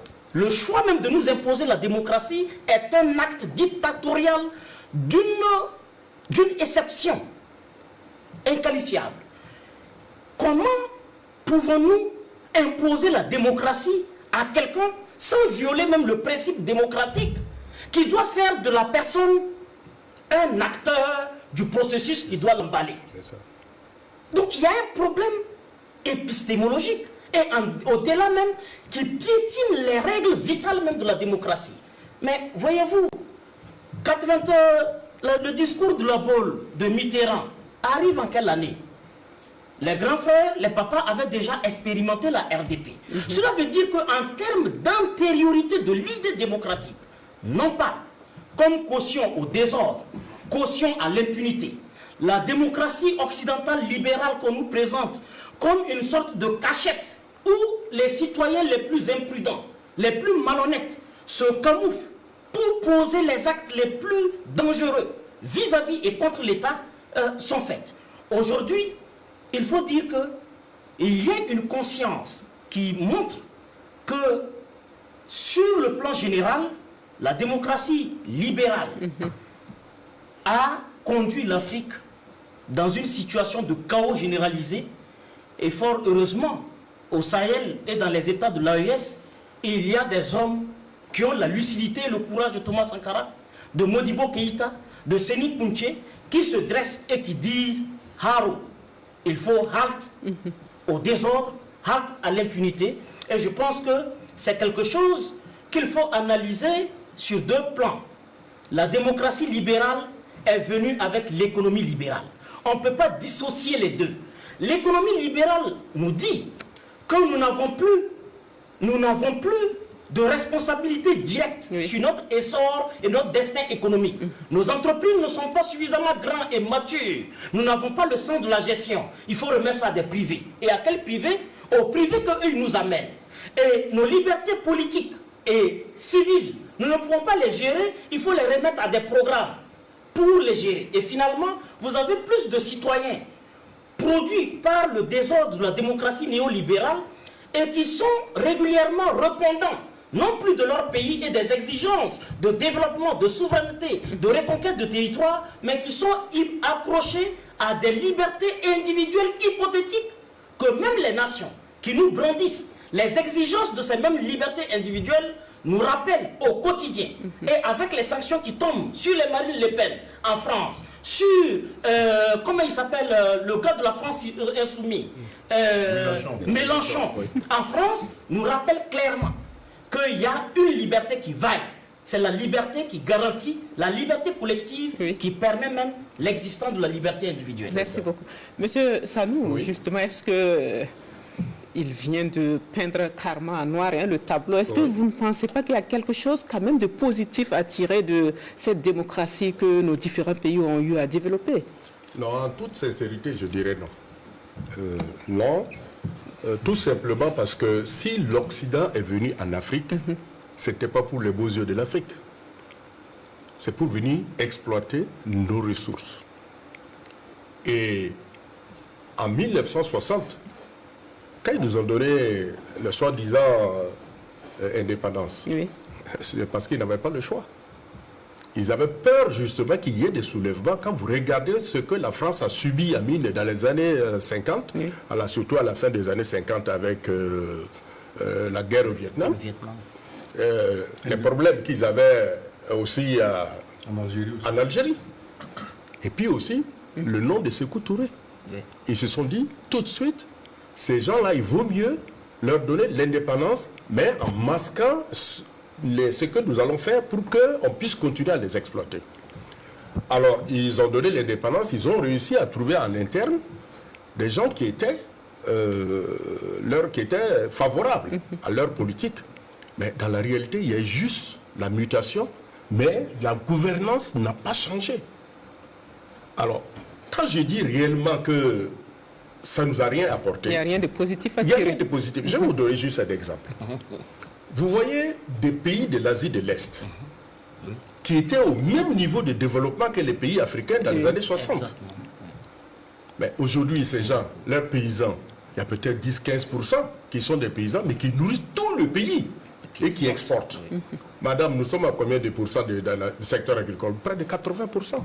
même de nous imposer la démocratie, est un acte dictatorial d'une exception inqualifiable. Comment pouvons-nous imposer la démocratie à quelqu'un sans violer même le principe démocratique qui doit faire de la personne un acteur du processus qui doit l'emballer? Donc il y a un problème épistémologique et au-delà même qui piétine les règles vitales même de la démocratie. Mais voyez-vous, le discours de la Baule de Mitterrand arrive en quelle année? Les grands frères, les papas avaient déjà expérimenté la RDP. Cela veut dire qu'en termes d'antériorité de l'idée démocratique, non pas comme caution au désordre, caution à l'impunité, la démocratie occidentale libérale qu'on nous présente comme une sorte de cachette où les citoyens les plus imprudents, les plus malhonnêtes se camouflent pour poser les actes les plus dangereux vis-à-vis et contre l'État sont faits. Aujourd'hui, il faut dire qu'il y a une conscience qui montre que sur le plan général, la démocratie libérale a conduit l'Afrique dans une situation de chaos généralisé et fort heureusement, au Sahel et dans les États de l'AES, il y a des hommes qui ont la lucidité et le courage de Thomas Sankara, de Modibo Keïta, de Séni Kounché, qui se dressent et qui disent « Haro ». Il faut halte au désordre, halte à l'impunité. Et je pense que c'est quelque chose qu'il faut analyser sur deux plans. La démocratie libérale est venue avec l'économie libérale. On ne peut pas dissocier les deux. L'économie libérale nous dit que nous n'avons plus de responsabilité directe sur notre essor et notre destin économique. Nos entreprises ne sont pas suffisamment grandes et matures. Nous n'avons pas le sens de la gestion. Il faut remettre ça à des privés. Et à quel privé? Aux privés qu'eux nous amènent. Et nos libertés politiques et civiles, nous ne pouvons pas les gérer. Il faut les remettre à des programmes pour les gérer. Et finalement, vous avez plus de citoyens produits par le désordre de la démocratie néolibérale et qui sont régulièrement répondants non plus de leur pays et des exigences de développement, de souveraineté, de reconquête de territoire, mais qui sont accrochés à des libertés individuelles hypothétiques que même les nations qui nous brandissent les exigences de ces mêmes libertés individuelles nous rappellent au quotidien, et avec les sanctions qui tombent sur les Marine Le Pen en France, sur, comment il s'appelle, le gars de la France insoumis, Mélenchon, en France, nous rappelle clairement qu'il y a une liberté qui vaille. C'est la liberté qui garantit la liberté collective, qui permet même l'existence de la liberté individuelle. Merci beaucoup. Monsieur Sanou, justement, est-ce que il vient de peindre carrément en noir le tableau? Est-ce que vous ne pensez pas qu'il y a quelque chose quand même de positif à tirer de cette démocratie que nos différents pays ont eu à développer? Non, en toute sincérité, je dirais non. Non, tout simplement parce que si l'Occident est venu en Afrique, ce n'était pas pour les beaux yeux de l'Afrique. C'est pour venir exploiter nos ressources. Et en 1960, quand ils nous ont donné le soi-disant indépendance, c'est parce qu'ils n'avaient pas le choix. Ils avaient peur justement qu'il y ait des soulèvements. Quand vous regardez ce que la France a subi dans les années 50, surtout à la fin des années 50 avec la guerre au Vietnam, les problèmes qu'ils avaient aussi en Algérie. Et puis aussi le nom de Sékou Touré. Ils se sont dit tout de suite, ces gens-là, il vaut mieux leur donner l'indépendance, mais en masquant ce que nous allons faire pour qu'on puisse continuer à les exploiter. Alors, ils ont donné l'indépendance, ils ont réussi à trouver en interne des gens qui étaient favorables à leur politique. Mais dans la réalité, il y a juste la mutation, mais la gouvernance n'a pas changé. Alors, quand je dis réellement que ça ne nous a rien apporté. Il n'y a rien de positif à tirer. Il n'y a rien de positif. Je vais vous donner juste un exemple. Vous voyez des pays de l'Asie de l'Est qui étaient au même niveau de développement que les pays africains dans les années 60. Exactement. Mais aujourd'hui, ces gens, leurs paysans, il y a peut-être 10-15% qui sont des paysans, mais qui nourrissent tout le pays et qui exportent. Madame, nous sommes à combien de pourcents dans le secteur agricole? Près de 80%.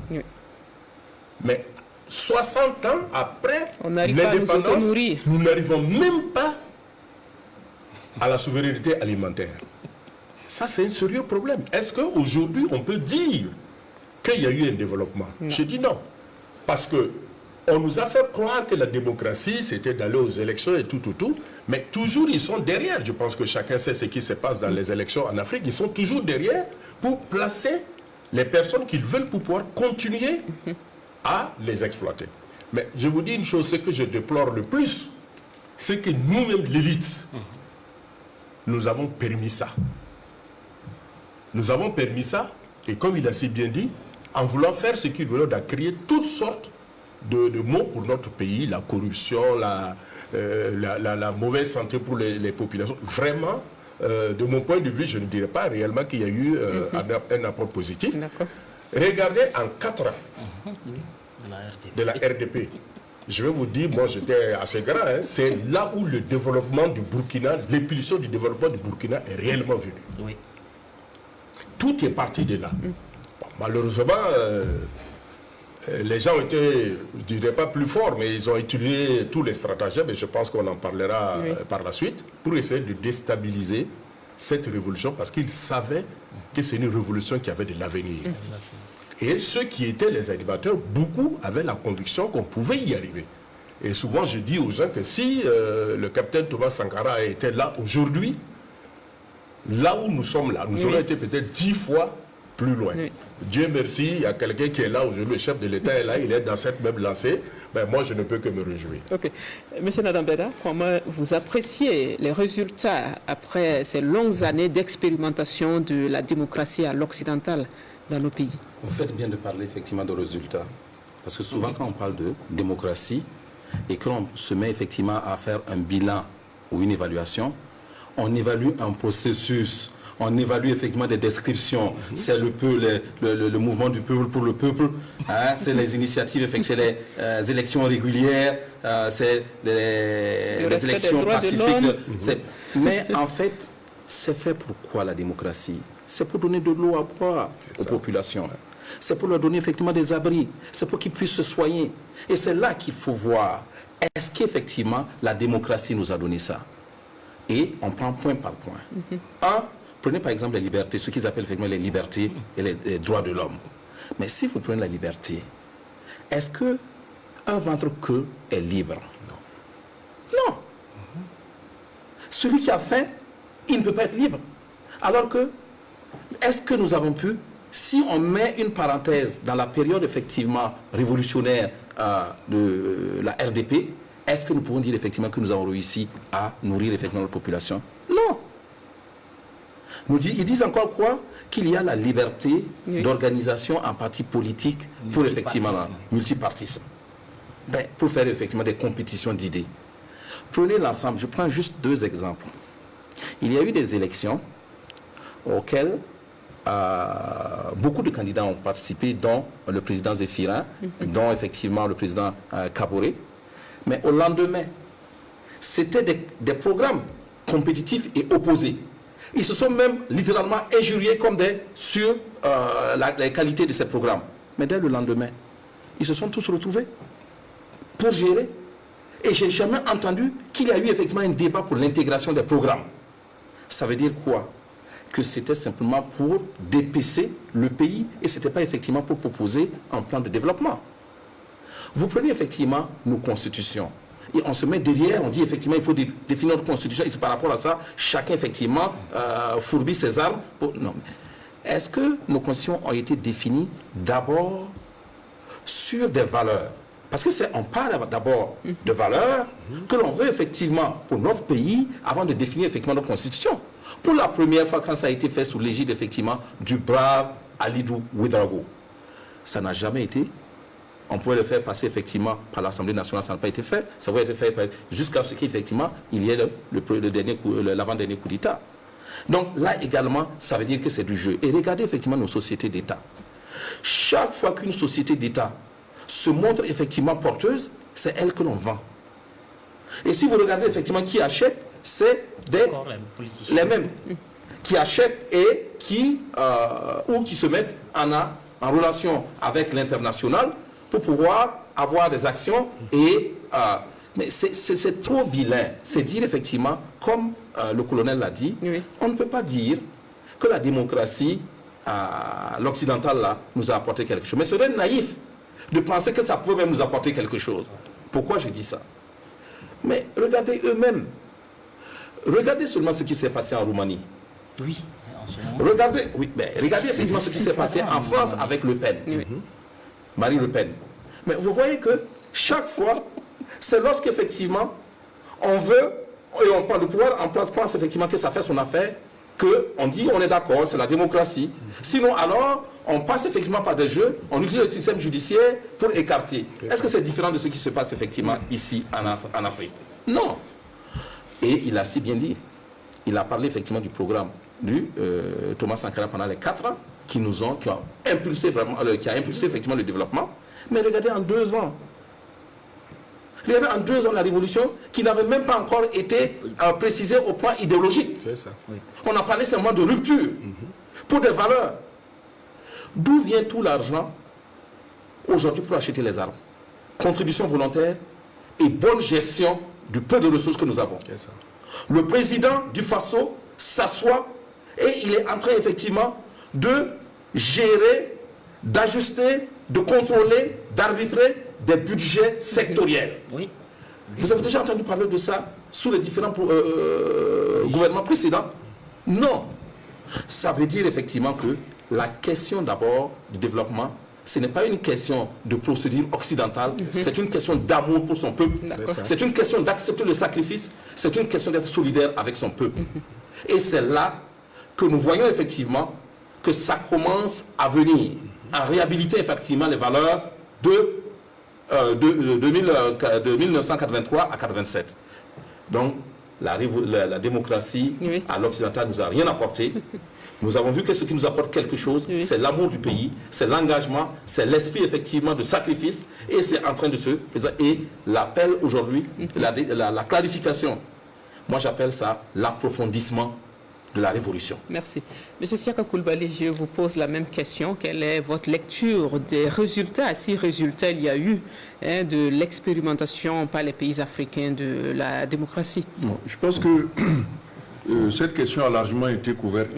Mais 60 ans après l'indépendance, nous n'arrivons même pas à la souveraineté alimentaire. Ça, c'est un sérieux problème. Est-ce qu'aujourd'hui, on peut dire qu'il y a eu un développement? Je dis non. Parce qu'on nous a fait croire que la démocratie, c'était d'aller aux élections et tout. Mais toujours, ils sont derrière. Je pense que chacun sait ce qui se passe dans les élections en Afrique. Ils sont toujours derrière pour placer les personnes qu'ils veulent pour pouvoir continuer à les exploiter. Mais je vous dis une chose, ce que je déplore le plus, c'est que nous-mêmes, l'élite, nous avons permis ça. Nous avons permis ça, et comme il a si bien dit, en voulant faire ce qu'il veut, on a créé toutes sortes de maux pour notre pays, la corruption, la mauvaise santé pour les populations. Vraiment, de mon point de vue, je ne dirais pas réellement qu'il y a eu un apport positif. Regardez en 4 ans de la RDP. Je vais vous dire, moi j'étais assez grand, c'est là où le développement du Burkina, l'épulsion du développement du Burkina est réellement venue. Tout est parti de là. Bon, malheureusement, les gens ont été, je ne dirais pas plus forts, mais ils ont utilisé tous les stratagèmes, et je pense qu'on en parlera par la suite, pour essayer de déstabiliser cette révolution, parce qu'ils savaient que c'est une révolution qui avait de l'avenir. Et ceux qui étaient les animateurs, beaucoup avaient la conviction qu'on pouvait y arriver. Et souvent, je dis aux gens que si le capitaine Thomas Sankara était là aujourd'hui, là où nous sommes là, nous aurions été peut-être 10 fois plus loin. Dieu merci, il y a quelqu'un qui est là aujourd'hui, le chef de l'État est là, il est dans cette même lancée. Ben, moi, je ne peux que me réjouir. Ok. Monsieur Nadambeda, comment vous appréciez les résultats après ces longues années d'expérimentation de la démocratie à l'occidental dans nos pays? Vous faites bien de parler effectivement de résultats. Parce que souvent, quand on parle de démocratie et que l'on se met effectivement à faire un bilan ou une évaluation, on évalue un processus, on évalue effectivement des descriptions. C'est le mouvement du peuple pour le peuple, hein, c'est les initiatives, c'est les élections régulières, c'est les élections pacifiques. Mais en fait, c'est fait pour quoi la démocratie? C'est pour donner de l'eau à boire aux populations. C'est pour leur donner effectivement des abris. C'est pour qu'ils puissent se soigner. Et c'est là qu'il faut voir, est-ce qu'effectivement la démocratie nous a donné ça? Et on prend point par point. Prenez par exemple les libertés, ce qu'ils appellent effectivement les libertés et les droits de l'homme. Mais si vous prenez la liberté, est-ce qu'un ventre queue est libre? Non. Celui qui a faim, il ne peut pas être libre. Alors que, est-ce que nous avons pu, si on met une parenthèse dans la période effectivement révolutionnaire de la RDP, est-ce que nous pouvons dire effectivement que nous avons réussi à nourrir effectivement notre population? Non. Ils disent encore quoi? Qu'il y a la liberté d'organisation en parti politique pour effectivement le multipartisme. Ben, pour faire effectivement des compétitions d'idées. Prenez l'ensemble, je prends juste 2 exemples. Il y a eu des élections auxquelles beaucoup de candidats ont participé, dont le président Zéphirin, dont effectivement le président Kaboré. Mais au lendemain, c'était des programmes compétitifs et opposés. Ils se sont même littéralement injuriés comme sur les qualités de ces programmes. Mais dès le lendemain, ils se sont tous retrouvés pour gérer. Et je n'ai jamais entendu qu'il y a eu effectivement un débat pour l'intégration des programmes. Ça veut dire quoi? Que c'était simplement pour dépecer le pays et ce n'était pas effectivement pour proposer un plan de développement. Vous prenez effectivement nos constitutions et on se met derrière, on dit effectivement il faut définir notre constitution et c'est par rapport à ça, chacun effectivement fourbit ses armes. Non. Est-ce que nos constitutions ont été définies d'abord sur des valeurs? Parce que on parle d'abord de valeurs que l'on veut effectivement pour notre pays avant de définir effectivement notre constitution. Pour la première fois quand ça a été fait sous l'égide effectivement du brave Alidou Ouedraogo, ça n'a jamais été. On pouvait le faire passer effectivement par l'Assemblée nationale, ça n'a pas été fait. Ça va être fait jusqu'à ce qu'effectivement il y ait l'avant-dernier coup d'État. Donc là également, ça veut dire que c'est du jeu. Et regardez effectivement nos sociétés d'État. Chaque fois qu'une société d'État se montre effectivement porteuse, c'est elle que l'on vend. Et si vous regardez effectivement qui achète, c'est les mêmes qui achètent et qui se mettent en relation avec l'international pour pouvoir avoir des actions. Mais c'est trop vilain. C'est dire effectivement, comme le colonel l'a dit, on ne peut pas dire que la démocratie, l'occidentale là, nous a apporté quelque chose. Mais ce serait naïf de penser que ça pouvait même nous apporter quelque chose. Pourquoi je dis ça? Mais regardez eux-mêmes. Regardez seulement ce qui s'est passé en Roumanie. Oui. Regardez effectivement ce qui s'est passé en France avec Le Pen. Marie Le Pen. Mais vous voyez que chaque fois, c'est lorsqu'effectivement on veut, et on prend le pouvoir en place, pense effectivement que ça fait son affaire, qu'on dit on est d'accord, c'est la démocratie. Sinon alors, on passe effectivement par des jeux, on utilise le système judiciaire pour écarter. Est-ce que c'est différent de ce qui se passe effectivement ici en Afrique? Non. Et il a si bien dit. Il a parlé effectivement du programme du Thomas Sankara pendant les 4 ans qui a impulsé effectivement le développement. Mais regardez en 2 ans. Regardez en 2 ans la révolution qui n'avait même pas encore été précisée au plan idéologique. C'est ça. Oui. On a parlé seulement de rupture pour des valeurs. D'où vient tout l'argent aujourd'hui pour acheter les armes? Contribution volontaire et bonne gestion du peu de ressources que nous avons. C'est ça. Le président du Faso s'assoit et il est en train effectivement de gérer, d'ajuster, de contrôler, d'arbitrer des budgets sectoriels. Oui. Vous avez déjà entendu parler de ça sous les différents gouvernements précédents? Non. Ça veut dire effectivement que la question d'abord du développement, ce n'est pas une question de procédure occidentale, c'est une question d'amour pour son peuple, c'est une question d'accepter le sacrifice, c'est une question d'être solidaire avec son peuple. Et c'est là que nous voyons effectivement que ça commence à venir, à réhabiliter effectivement les valeurs de 1983 à 87. Donc la démocratie à l'occidental nous a rien apporté. Nous avons vu que ce qui nous apporte quelque chose, c'est l'amour du pays, c'est l'engagement, c'est l'esprit effectivement de sacrifice, et c'est en train de se... Et l'appel aujourd'hui, la clarification, moi j'appelle ça l'approfondissement de la révolution. Merci. Monsieur Siaka Koulibaly, je vous pose la même question. Quelle est votre lecture des résultats, si résultats il y a eu, de l'expérimentation par les pays africains de la démocratie? Non, je pense que cette question a largement été couverte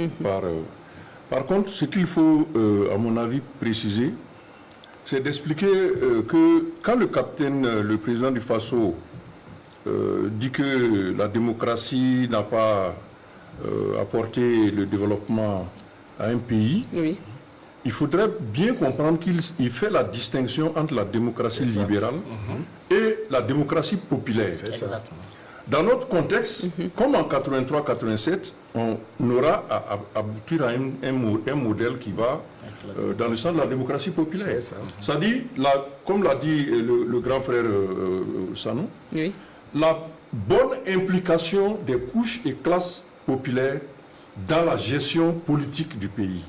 par contre, ce qu'il faut, à mon avis, préciser, c'est d'expliquer que quand le président du Faso, dit que la démocratie n'a pas apporté le développement à un pays, Oui. il faudrait bien comprendre qu'il fait la distinction entre la démocratie libérale et la démocratie populaire. Exactement. Dans notre contexte, comme en 83-87, on aura à aboutir à un modèle qui va dans le sens de la démocratie populaire. Ça dit, comme l'a dit le grand frère Sanou, Oui. la bonne implication des couches et classes populaires dans la gestion politique du pays.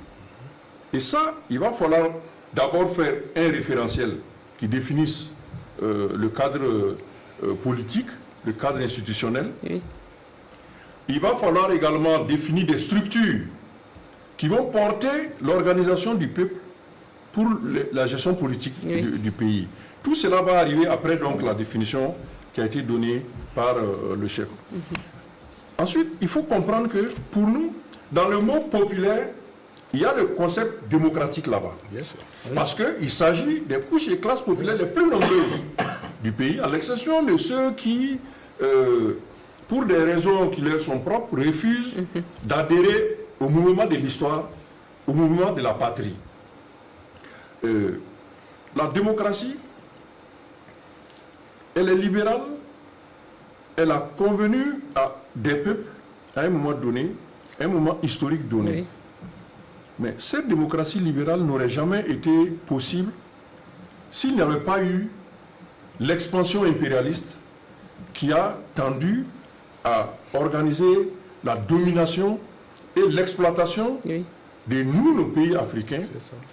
Et ça, il va falloir d'abord faire un référentiel qui définisse le cadre politique, le cadre institutionnel. Oui. Il va falloir également définir des structures qui vont porter l'organisation du peuple pour la gestion politique du pays. Tout cela va arriver après donc la définition qui a été donnée par le chef. Ensuite, il faut comprendre que pour nous, dans le mot populaire, il y a le concept démocratique là-bas. Bien sûr. Parce qu'il s'agit des couches et classes populaires les plus nombreuses du pays, à l'exception de ceux qui, pour des raisons qui leur sont propres, refusent d'adhérer au mouvement de l'histoire, au mouvement de la patrie. La démocratie, elle est libérale, elle a convenu à des peuples à un moment donné, un moment historique donné. Oui. Mais cette démocratie libérale n'aurait jamais été possible s'il n'y avait pas eu l'expansion impérialiste qui a tendu à organiser la domination et l'exploitation de nous, nos pays africains,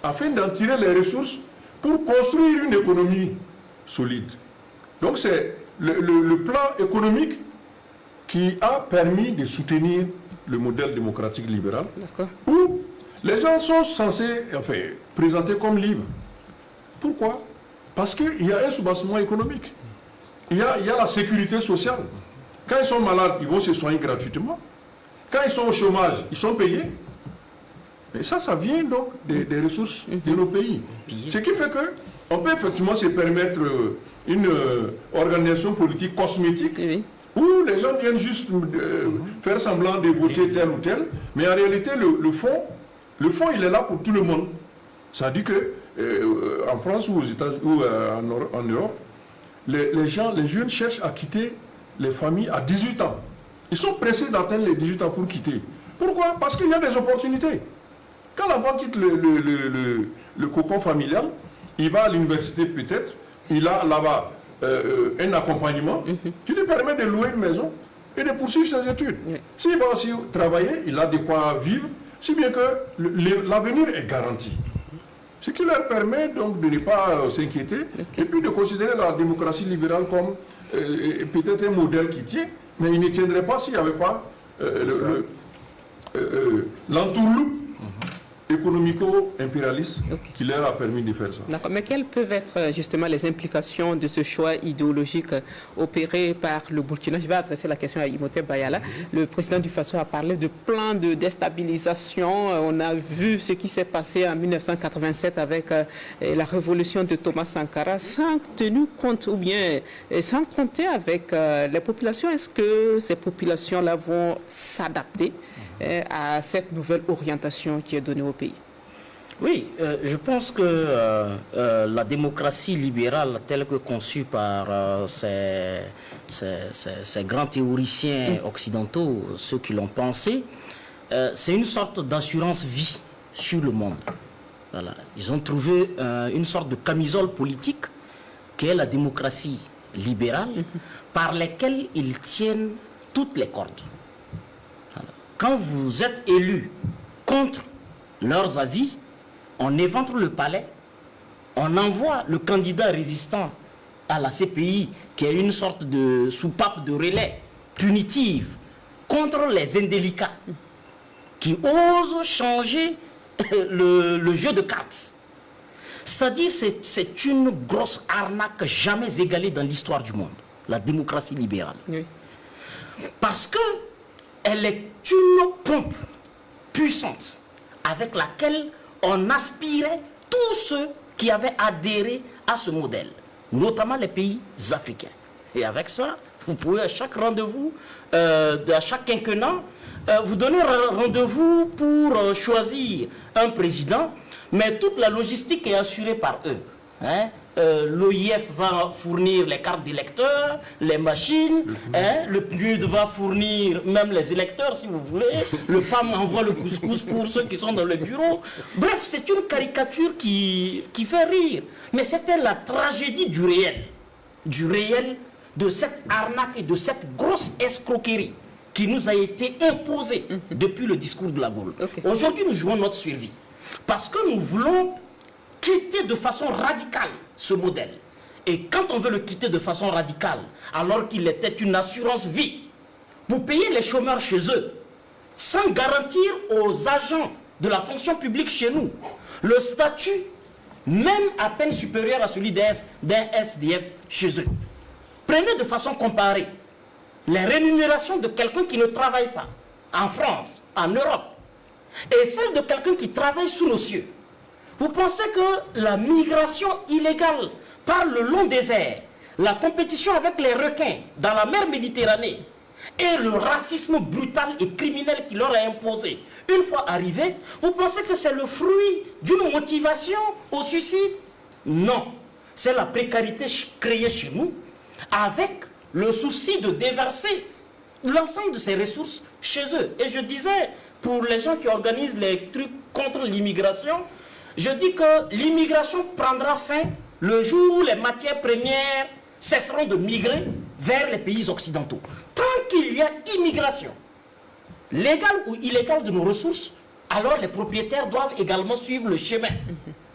afin d'en tirer les ressources pour construire une économie solide. Donc c'est le plan économique qui a permis de soutenir le modèle démocratique libéral, où les gens sont censés, présentés comme libres. Pourquoi? Parce qu'il y a un soubassement économique. Il y a la sécurité sociale. Quand ils sont malades, ils vont se soigner gratuitement. Quand ils sont au chômage, ils sont payés. Et ça vient donc des ressources de nos pays. Ce qui fait qu'on peut effectivement se permettre une organisation politique cosmétique où les gens viennent juste faire semblant de voter tel ou tel, mais en réalité, le fond, il est là pour tout le monde. Ça dit que en France ou aux États-Unis ou en Europe, les jeunes cherchent à quitter les familles à 18 ans. Ils sont pressés d'atteindre les 18 ans pour quitter. Pourquoi? Parce qu'il y a des opportunités. Quand l'enfant quitte le cocon familial, il va à l'université peut-être, il a là-bas un accompagnement qui lui permet de louer une maison et de poursuivre ses études. S'il va aussi travailler, il a de quoi vivre, si bien que l'avenir est garanti. Ce qui leur permet donc de ne pas s'inquiéter et puis de considérer la démocratie libérale comme peut-être un modèle qui tient, mais il ne tiendrait pas s'il n'y avait pas l'entourloupe économico-impérialiste qui leur a permis de faire ça. D'accord, mais quelles peuvent être justement les implications de ce choix idéologique opéré par le Burkina? Je vais adresser la question à Imhotep Bayala. Le président du Faso a parlé de plan de déstabilisation. On a vu ce qui s'est passé en 1987 avec la révolution de Thomas Sankara, sans tenir compte ou bien sans compter avec les populations. Est-ce que ces populations-là vont s'adapter à cette nouvelle orientation qui est donnée au pays? Oui, je pense que la démocratie libérale telle que conçue par ces grands théoriciens occidentaux, ceux qui l'ont pensée, c'est une sorte d'assurance vie sur le monde. Voilà. Ils ont trouvé une sorte de camisole politique qui est la démocratie libérale par laquelle ils tiennent toutes les cordes. Quand vous êtes élu contre leurs avis, on éventre le palais, on envoie le candidat résistant à la CPI, qui est une sorte de soupape de relais punitive contre les indélicats. qui osent changer le jeu de cartes. C'est-à-dire c'est une grosse arnaque jamais égalée dans l'histoire du monde, la démocratie libérale. Oui. Parce qu'elle est une pompe puissante avec laquelle on aspirait tous ceux qui avaient adhéré à ce modèle, notamment les pays africains. Et avec ça, vous pouvez à chaque rendez-vous, à chaque quinquennat, vous donner rendez-vous pour choisir un président, mais toute la logistique est assurée par eux. Hein? L'OIF va fournir les cartes d'électeurs, les machines, le PNUD va fournir même les électeurs si vous voulez, le PAM envoie le couscous pour ceux qui sont dans le bureau. Bref, c'est une caricature qui fait rire, mais c'était la tragédie du réel, de cette arnaque et de cette grosse escroquerie qui nous a été imposée depuis le discours de la Gaule. Okay. Aujourd'hui, nous jouons notre survie parce que nous voulons quitter de façon radicale ce modèle. Et quand on veut le quitter de façon radicale, alors qu'il était une assurance vie, pour payer les chômeurs chez eux, sans garantir aux agents de la fonction publique chez nous le statut même à peine supérieur à celui d'un SDF chez eux. Prenez de façon comparée les rémunérations de quelqu'un qui ne travaille pas en France, en Europe, et celles de quelqu'un qui travaille sous nos cieux. Vous pensez que la migration illégale par le long désert, la compétition avec les requins dans la mer Méditerranée et le racisme brutal et criminel qui leur est imposé, une fois arrivés, vous pensez que c'est le fruit d'une motivation au suicide? Non, c'est la précarité créée chez nous avec le souci de déverser l'ensemble de ces ressources chez eux. Et je disais, pour les gens qui organisent les trucs contre l'immigration, je dis que l'immigration prendra fin le jour où les matières premières cesseront de migrer vers les pays occidentaux. Tant qu'il y a immigration, légale ou illégale de nos ressources, alors les propriétaires doivent également suivre le chemin.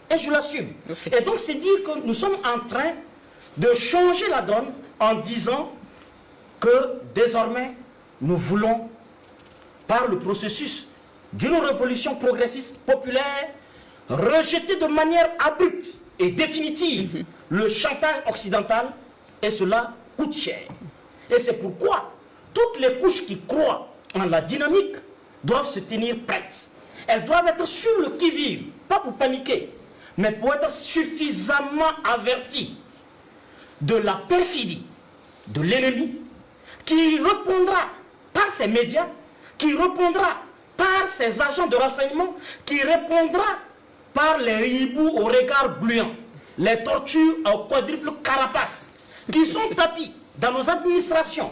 Et je l'assume. Okay. Et donc c'est dire que nous sommes en train de changer la donne en disant que désormais nous voulons, par le processus d'une révolution progressiste populaire, rejeter de manière abrupte et définitive le chantage occidental, et cela coûte cher. Et c'est pourquoi toutes les couches qui croient en la dynamique doivent se tenir prêtes. Elles doivent être sur le qui-vive, pas pour paniquer, mais pour être suffisamment averties de la perfidie de l'ennemi qui répondra par ses médias, qui répondra par ses agents de renseignement, qui répondra par les hiboux au regard gluant, les tortues au quadruple carapace, qui sont tapis dans nos administrations,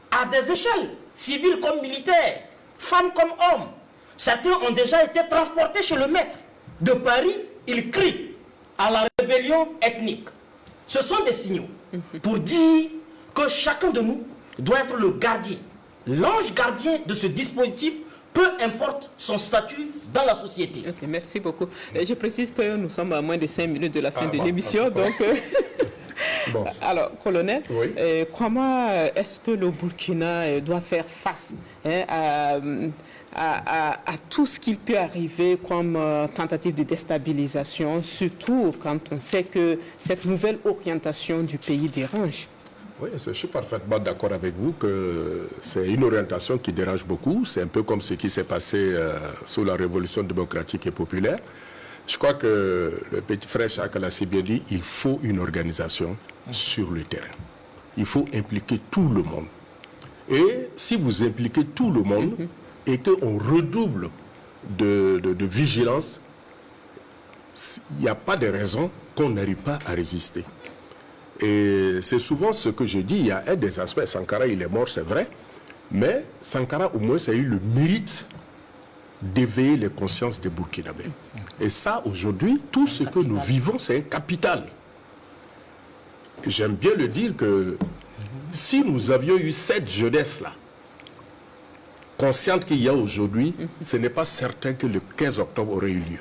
à des échelles, civiles comme militaires, femmes comme hommes. Certains ont déjà été transportés chez le maître. De Paris, ils crient à la rébellion ethnique. Ce sont des signaux pour dire que chacun de nous doit être le gardien, l'ange gardien de ce dispositif, peu importe son statut dans la société. Okay, merci beaucoup. Je précise que nous sommes à moins de 5 minutes de la fin de l'émission. Donc, bon. Alors, colonel, oui. Comment est-ce que le Burkina doit faire face à tout ce qu'il peut arriver comme tentative de déstabilisation, surtout quand on sait que cette nouvelle orientation du pays dérange? Oui, je suis parfaitement d'accord avec vous que c'est une orientation qui dérange beaucoup. C'est un peu comme ce qui s'est passé sous la Révolution démocratique et populaire. Je crois que le petit frère Chaka l'a si bien dit, il faut une organisation sur le terrain. Il faut impliquer tout le monde. Et si vous impliquez tout le monde et qu'on redouble de vigilance, il n'y a pas de raison qu'on n'arrive pas à résister. Et c'est souvent ce que je dis, il y a un des aspects, Sankara il est mort, c'est vrai, mais Sankara au moins ça a eu le mérite d'éveiller les consciences des Burkinabés. Et ça aujourd'hui, tout ce que nous vivons, c'est un capital. J'aime bien le dire que si nous avions eu cette jeunesse-là, consciente qu'il y a aujourd'hui, ce n'est pas certain que le 15 octobre aurait eu lieu.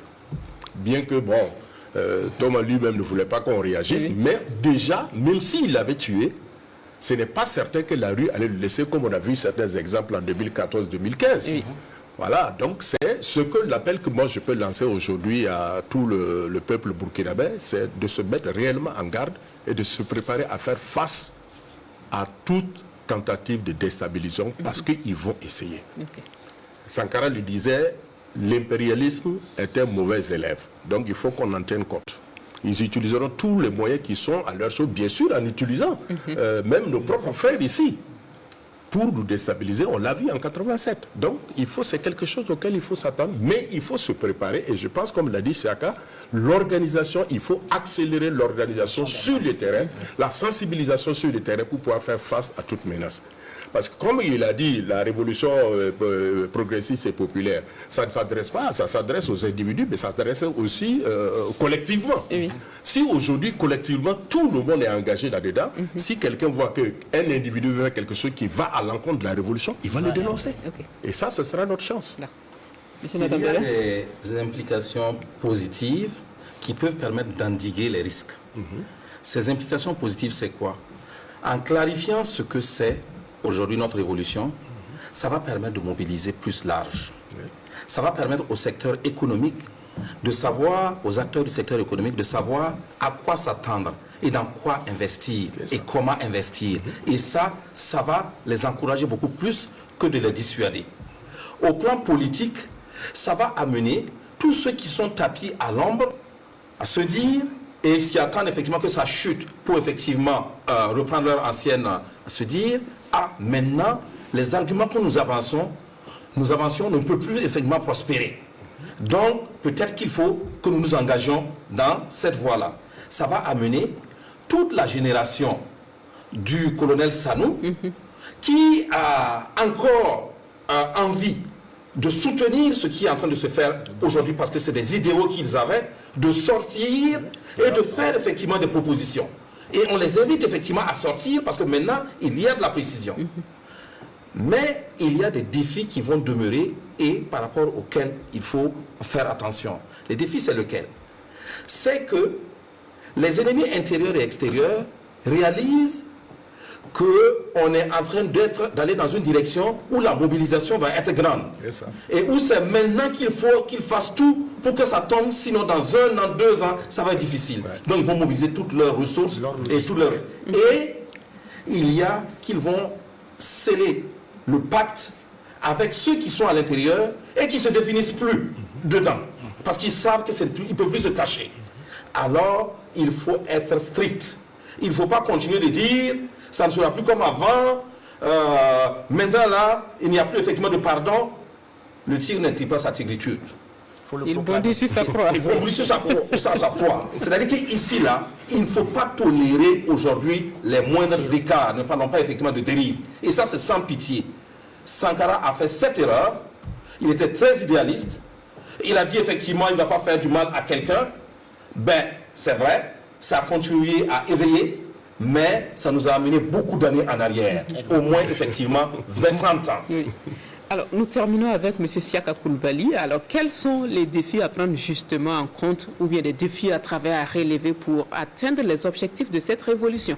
Bien que, bon, Thomas lui-même ne voulait pas qu'on réagisse, mais déjà, même s'il l'avait tué, ce n'est pas certain que la rue allait le laisser, comme on a vu certains exemples en 2014-2015. Voilà, donc c'est ce que l'appel que moi je peux lancer aujourd'hui à tout le peuple burkinabé, c'est de se mettre réellement en garde et de se préparer à faire face à toute tentative de déstabilisation parce qu'ils vont essayer. Sankara lui disait, l'impérialisme est un mauvais élève, donc il faut qu'on en tienne compte. Ils utiliseront tous les moyens qui sont à leur chose, bien sûr en utilisant même nos propres frères ici, pour nous déstabiliser. On l'a vu en 87. Donc c'est quelque chose auquel il faut s'attendre, mais il faut se préparer. Et je pense, comme l'a dit Siaka, l'organisation, il faut accélérer l'organisation sur le terrain, la sensibilisation sur le terrain pour pouvoir faire face à toute menace. Parce que comme il a dit, la révolution progressiste et populaire, ça ne s'adresse pas, ça s'adresse aux individus, mais ça s'adresse aussi collectivement. Oui. Si aujourd'hui, collectivement, tout le monde est engagé là-dedans, si quelqu'un voit qu'un individu veut faire quelque chose qui va à l'encontre de la révolution, il va le dénoncer. Et ça, ce sera notre chance. Il y a des implications positives qui peuvent permettre d'endiguer les risques. Ces implications positives, c'est quoi? En clarifiant ce que c'est aujourd'hui notre révolution, ça va permettre de mobiliser plus large. Ça va permettre au secteur économique de savoir, aux acteurs du secteur économique, de savoir à quoi s'attendre et dans quoi investir et comment investir. Et ça va les encourager beaucoup plus que de les dissuader. Au plan politique, ça va amener tous ceux qui sont tapis à l'ombre à se dire, et qui attendent effectivement que ça chute pour effectivement reprendre leur ancienne, à se dire, ah, maintenant, les arguments que nous avancions ne peuvent plus effectivement prospérer. Donc, peut-être qu'il faut que nous nous engagions dans cette voie-là. Ça va amener toute la génération du colonel Sanou qui a encore envie de soutenir ce qui est en train de se faire aujourd'hui parce que c'est des idéaux qu'ils avaient, de sortir et de faire effectivement des propositions. Et on les invite effectivement à sortir parce que maintenant, il y a de la précision. Mais il y a des défis qui vont demeurer et par rapport auxquels il faut faire attention. Les défis, c'est lequel? C'est que les ennemis intérieurs et extérieurs réalisent qu'on est en train d'aller dans une direction où la mobilisation va être grande. Et où c'est maintenant qu'il faut qu'ils fassent tout pour que ça tombe, sinon dans 1 an, 2 ans, ça va être difficile. Donc ils vont mobiliser toutes leurs ressources et il y a qu'ils vont sceller le pacte avec ceux qui sont à l'intérieur et qui ne se définissent plus dedans. Parce qu'ils savent qu'ils ne peuvent plus se cacher. Alors, il faut être strict. Il ne faut pas continuer de dire ça ne sera plus comme avant. Maintenant, là, il n'y a plus effectivement de pardon. Le tigre n'écrit pas sa tigritude. Il bondit sur sa proie. Il bondit sur sa proie. C'est-à-dire qu'ici, là, il ne faut pas tolérer aujourd'hui les moindres écarts. Ne parlons pas effectivement de dérive. Et ça, c'est sans pitié. Sankara a fait cette erreur. Il était très idéaliste. Il a dit effectivement, il ne va pas faire du mal à quelqu'un. Ben, c'est vrai. Ça a continué à éveiller. Mais ça nous a amené beaucoup d'années en arrière. Au moins, effectivement, 20-30 ans. Oui. Alors, nous terminons avec M. Siaka Coulibaly. Alors, quels sont les défis à prendre justement en compte ou bien des défis à travers à relever pour atteindre les objectifs de cette révolution?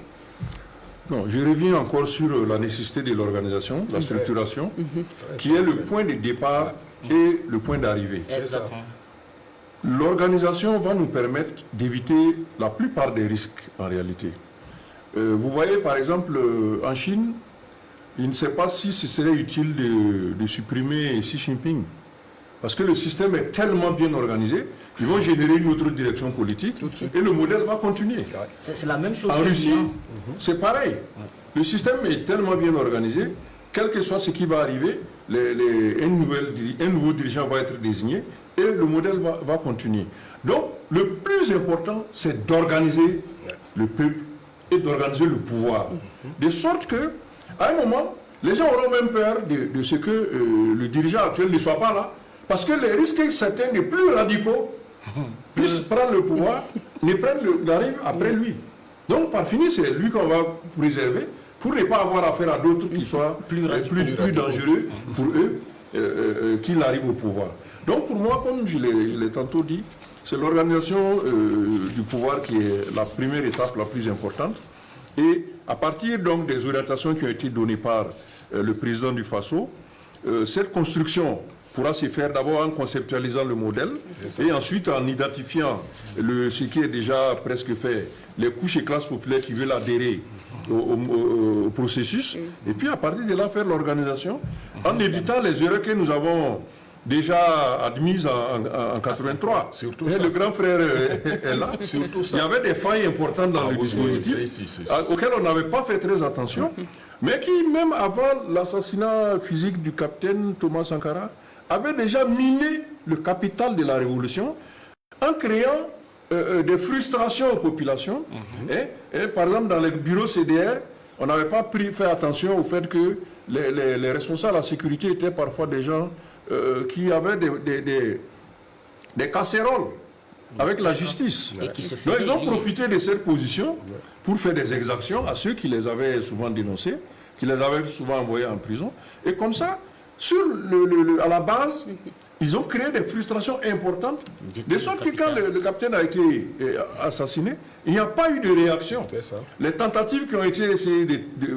Non, je reviens encore sur la nécessité de l'organisation, la structuration, qui est le point de départ et le point d'arrivée. L'organisation va nous permettre d'éviter la plupart des risques en réalité. Vous voyez par exemple en Chine, il ne sait pas si ce serait utile de supprimer Xi Jinping. Parce que le système est tellement bien organisé, ils vont générer une autre direction politique et le modèle va continuer. C'est la même chose en Russie. C'est pareil. Le système est tellement bien organisé, quel que soit ce qui va arriver, un nouveau dirigeant va être désigné et le modèle va continuer. Donc, le plus important, c'est d'organiser le peuple et d'organiser le pouvoir. De sorte que, à un moment, les gens auront même peur de ce que le dirigeant actuel ne soit pas là. Parce que les risques que certains des plus radicaux puissent prendre le pouvoir, n'arrivent après lui. Donc, par fini, c'est lui qu'on va préserver pour ne pas avoir affaire à d'autres qui soient plus dangereux pour eux qu'il arrive au pouvoir. Donc, pour moi, comme je l'ai tantôt dit, c'est l'organisation du pouvoir qui est la première étape la plus importante. Et à partir donc des orientations qui ont été données par le président du Faso, cette construction pourra se faire d'abord en conceptualisant le modèle et ensuite en identifiant ce qui est déjà presque fait, les couches et classes populaires qui veulent adhérer au processus, et puis à partir de là faire l'organisation en évitant les erreurs que nous avons déjà admises en 83. Surtout le grand frère est là. Surtout ça. Il y avait des failles importantes dans le dispositif auxquelles on n'avait pas fait très attention, mais qui, même avant l'assassinat physique du capitaine Thomas Sankara, avait déjà miné le capital de la révolution en créant des frustrations aux populations. Et par exemple, dans les bureaux CDR, on n'avait pas fait attention au fait que les responsables de la sécurité étaient parfois des gens qui avaient des casséroles avec la justice. Donc, ils ont profité de cette position pour faire des exactions à ceux qui les avaient souvent dénoncés, qui les avaient souvent envoyés en prison. Et comme ça, à la base, ils ont créé des frustrations importantes, de sorte que quand le capitaine a été assassiné, il n'y a pas eu de réaction. Les tentatives qui ont été essayées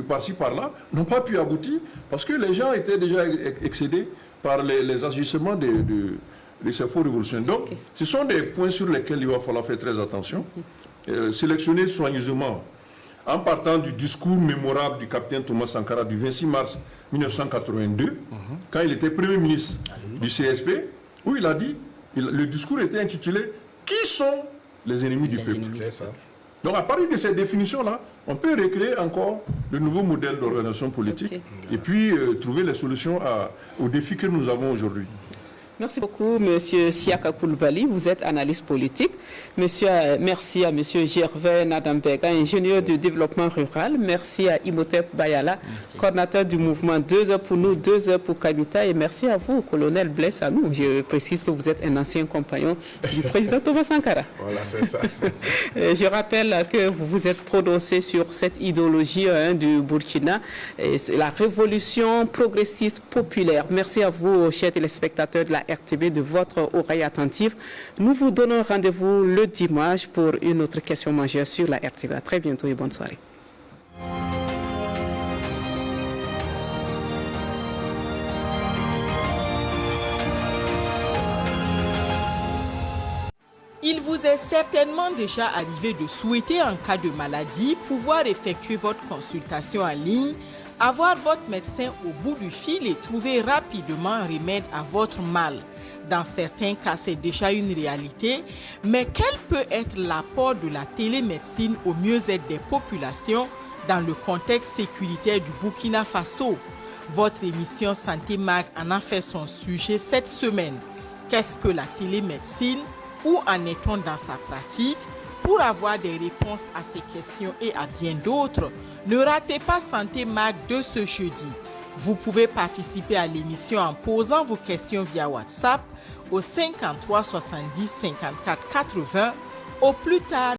par-ci, par-là, n'ont pas pu aboutir, parce que les gens étaient déjà excédés par les agissements de ces faux révolutionnaires. Donc, ce sont des points sur lesquels il va falloir faire très attention, sélectionner soigneusement, en partant du discours mémorable du capitaine Thomas Sankara du 26 mars 1982, quand il était Premier ministre du CSP, où il a dit, le discours était intitulé « Qui sont les ennemis du peuple ?» Donc à partir de cette définition-là, on peut recréer encore de nouveaux modèles d'organisation politique et puis trouver les solutions aux défis que nous avons aujourd'hui. Merci beaucoup, M. Siaka Koulibaly. Vous êtes analyste politique. Merci à M. Gervais Nadambega, ingénieur du développement rural. Merci à Imhotep Bayala, coordinateur du mouvement 2 heures pour nous, 2 heures pour Kamita. Et merci à vous, colonel Blaise Anou. Je précise que vous êtes un ancien compagnon du président Thomas Sankara. Voilà, c'est ça. Je rappelle que vous vous êtes prononcé sur cette idéologie du Burkina, la révolution progressiste populaire. Merci à vous, chers téléspectateurs de la RTB, de votre oreille attentive. Nous vous donnons rendez-vous le dimanche pour une autre question majeure sur la RTB. À très bientôt et bonne soirée. Il vous est certainement déjà arrivé de souhaiter, en cas de maladie, pouvoir effectuer votre consultation en ligne, avoir votre médecin au bout du fil et trouver rapidement un remède à votre mal. Dans certains cas, c'est déjà une réalité, mais quel peut être l'apport de la télémédecine au mieux-être des populations dans le contexte sécuritaire du Burkina Faso? Votre émission Santé Mag en a fait son sujet cette semaine. Qu'est-ce que la télémédecine? Où en est-on dans sa pratique? Pour avoir des réponses à ces questions et à bien d'autres, ne ratez pas Santé Mag de ce jeudi. Vous pouvez participer à l'émission en posant vos questions via WhatsApp au 53 70 54 80 au plus tard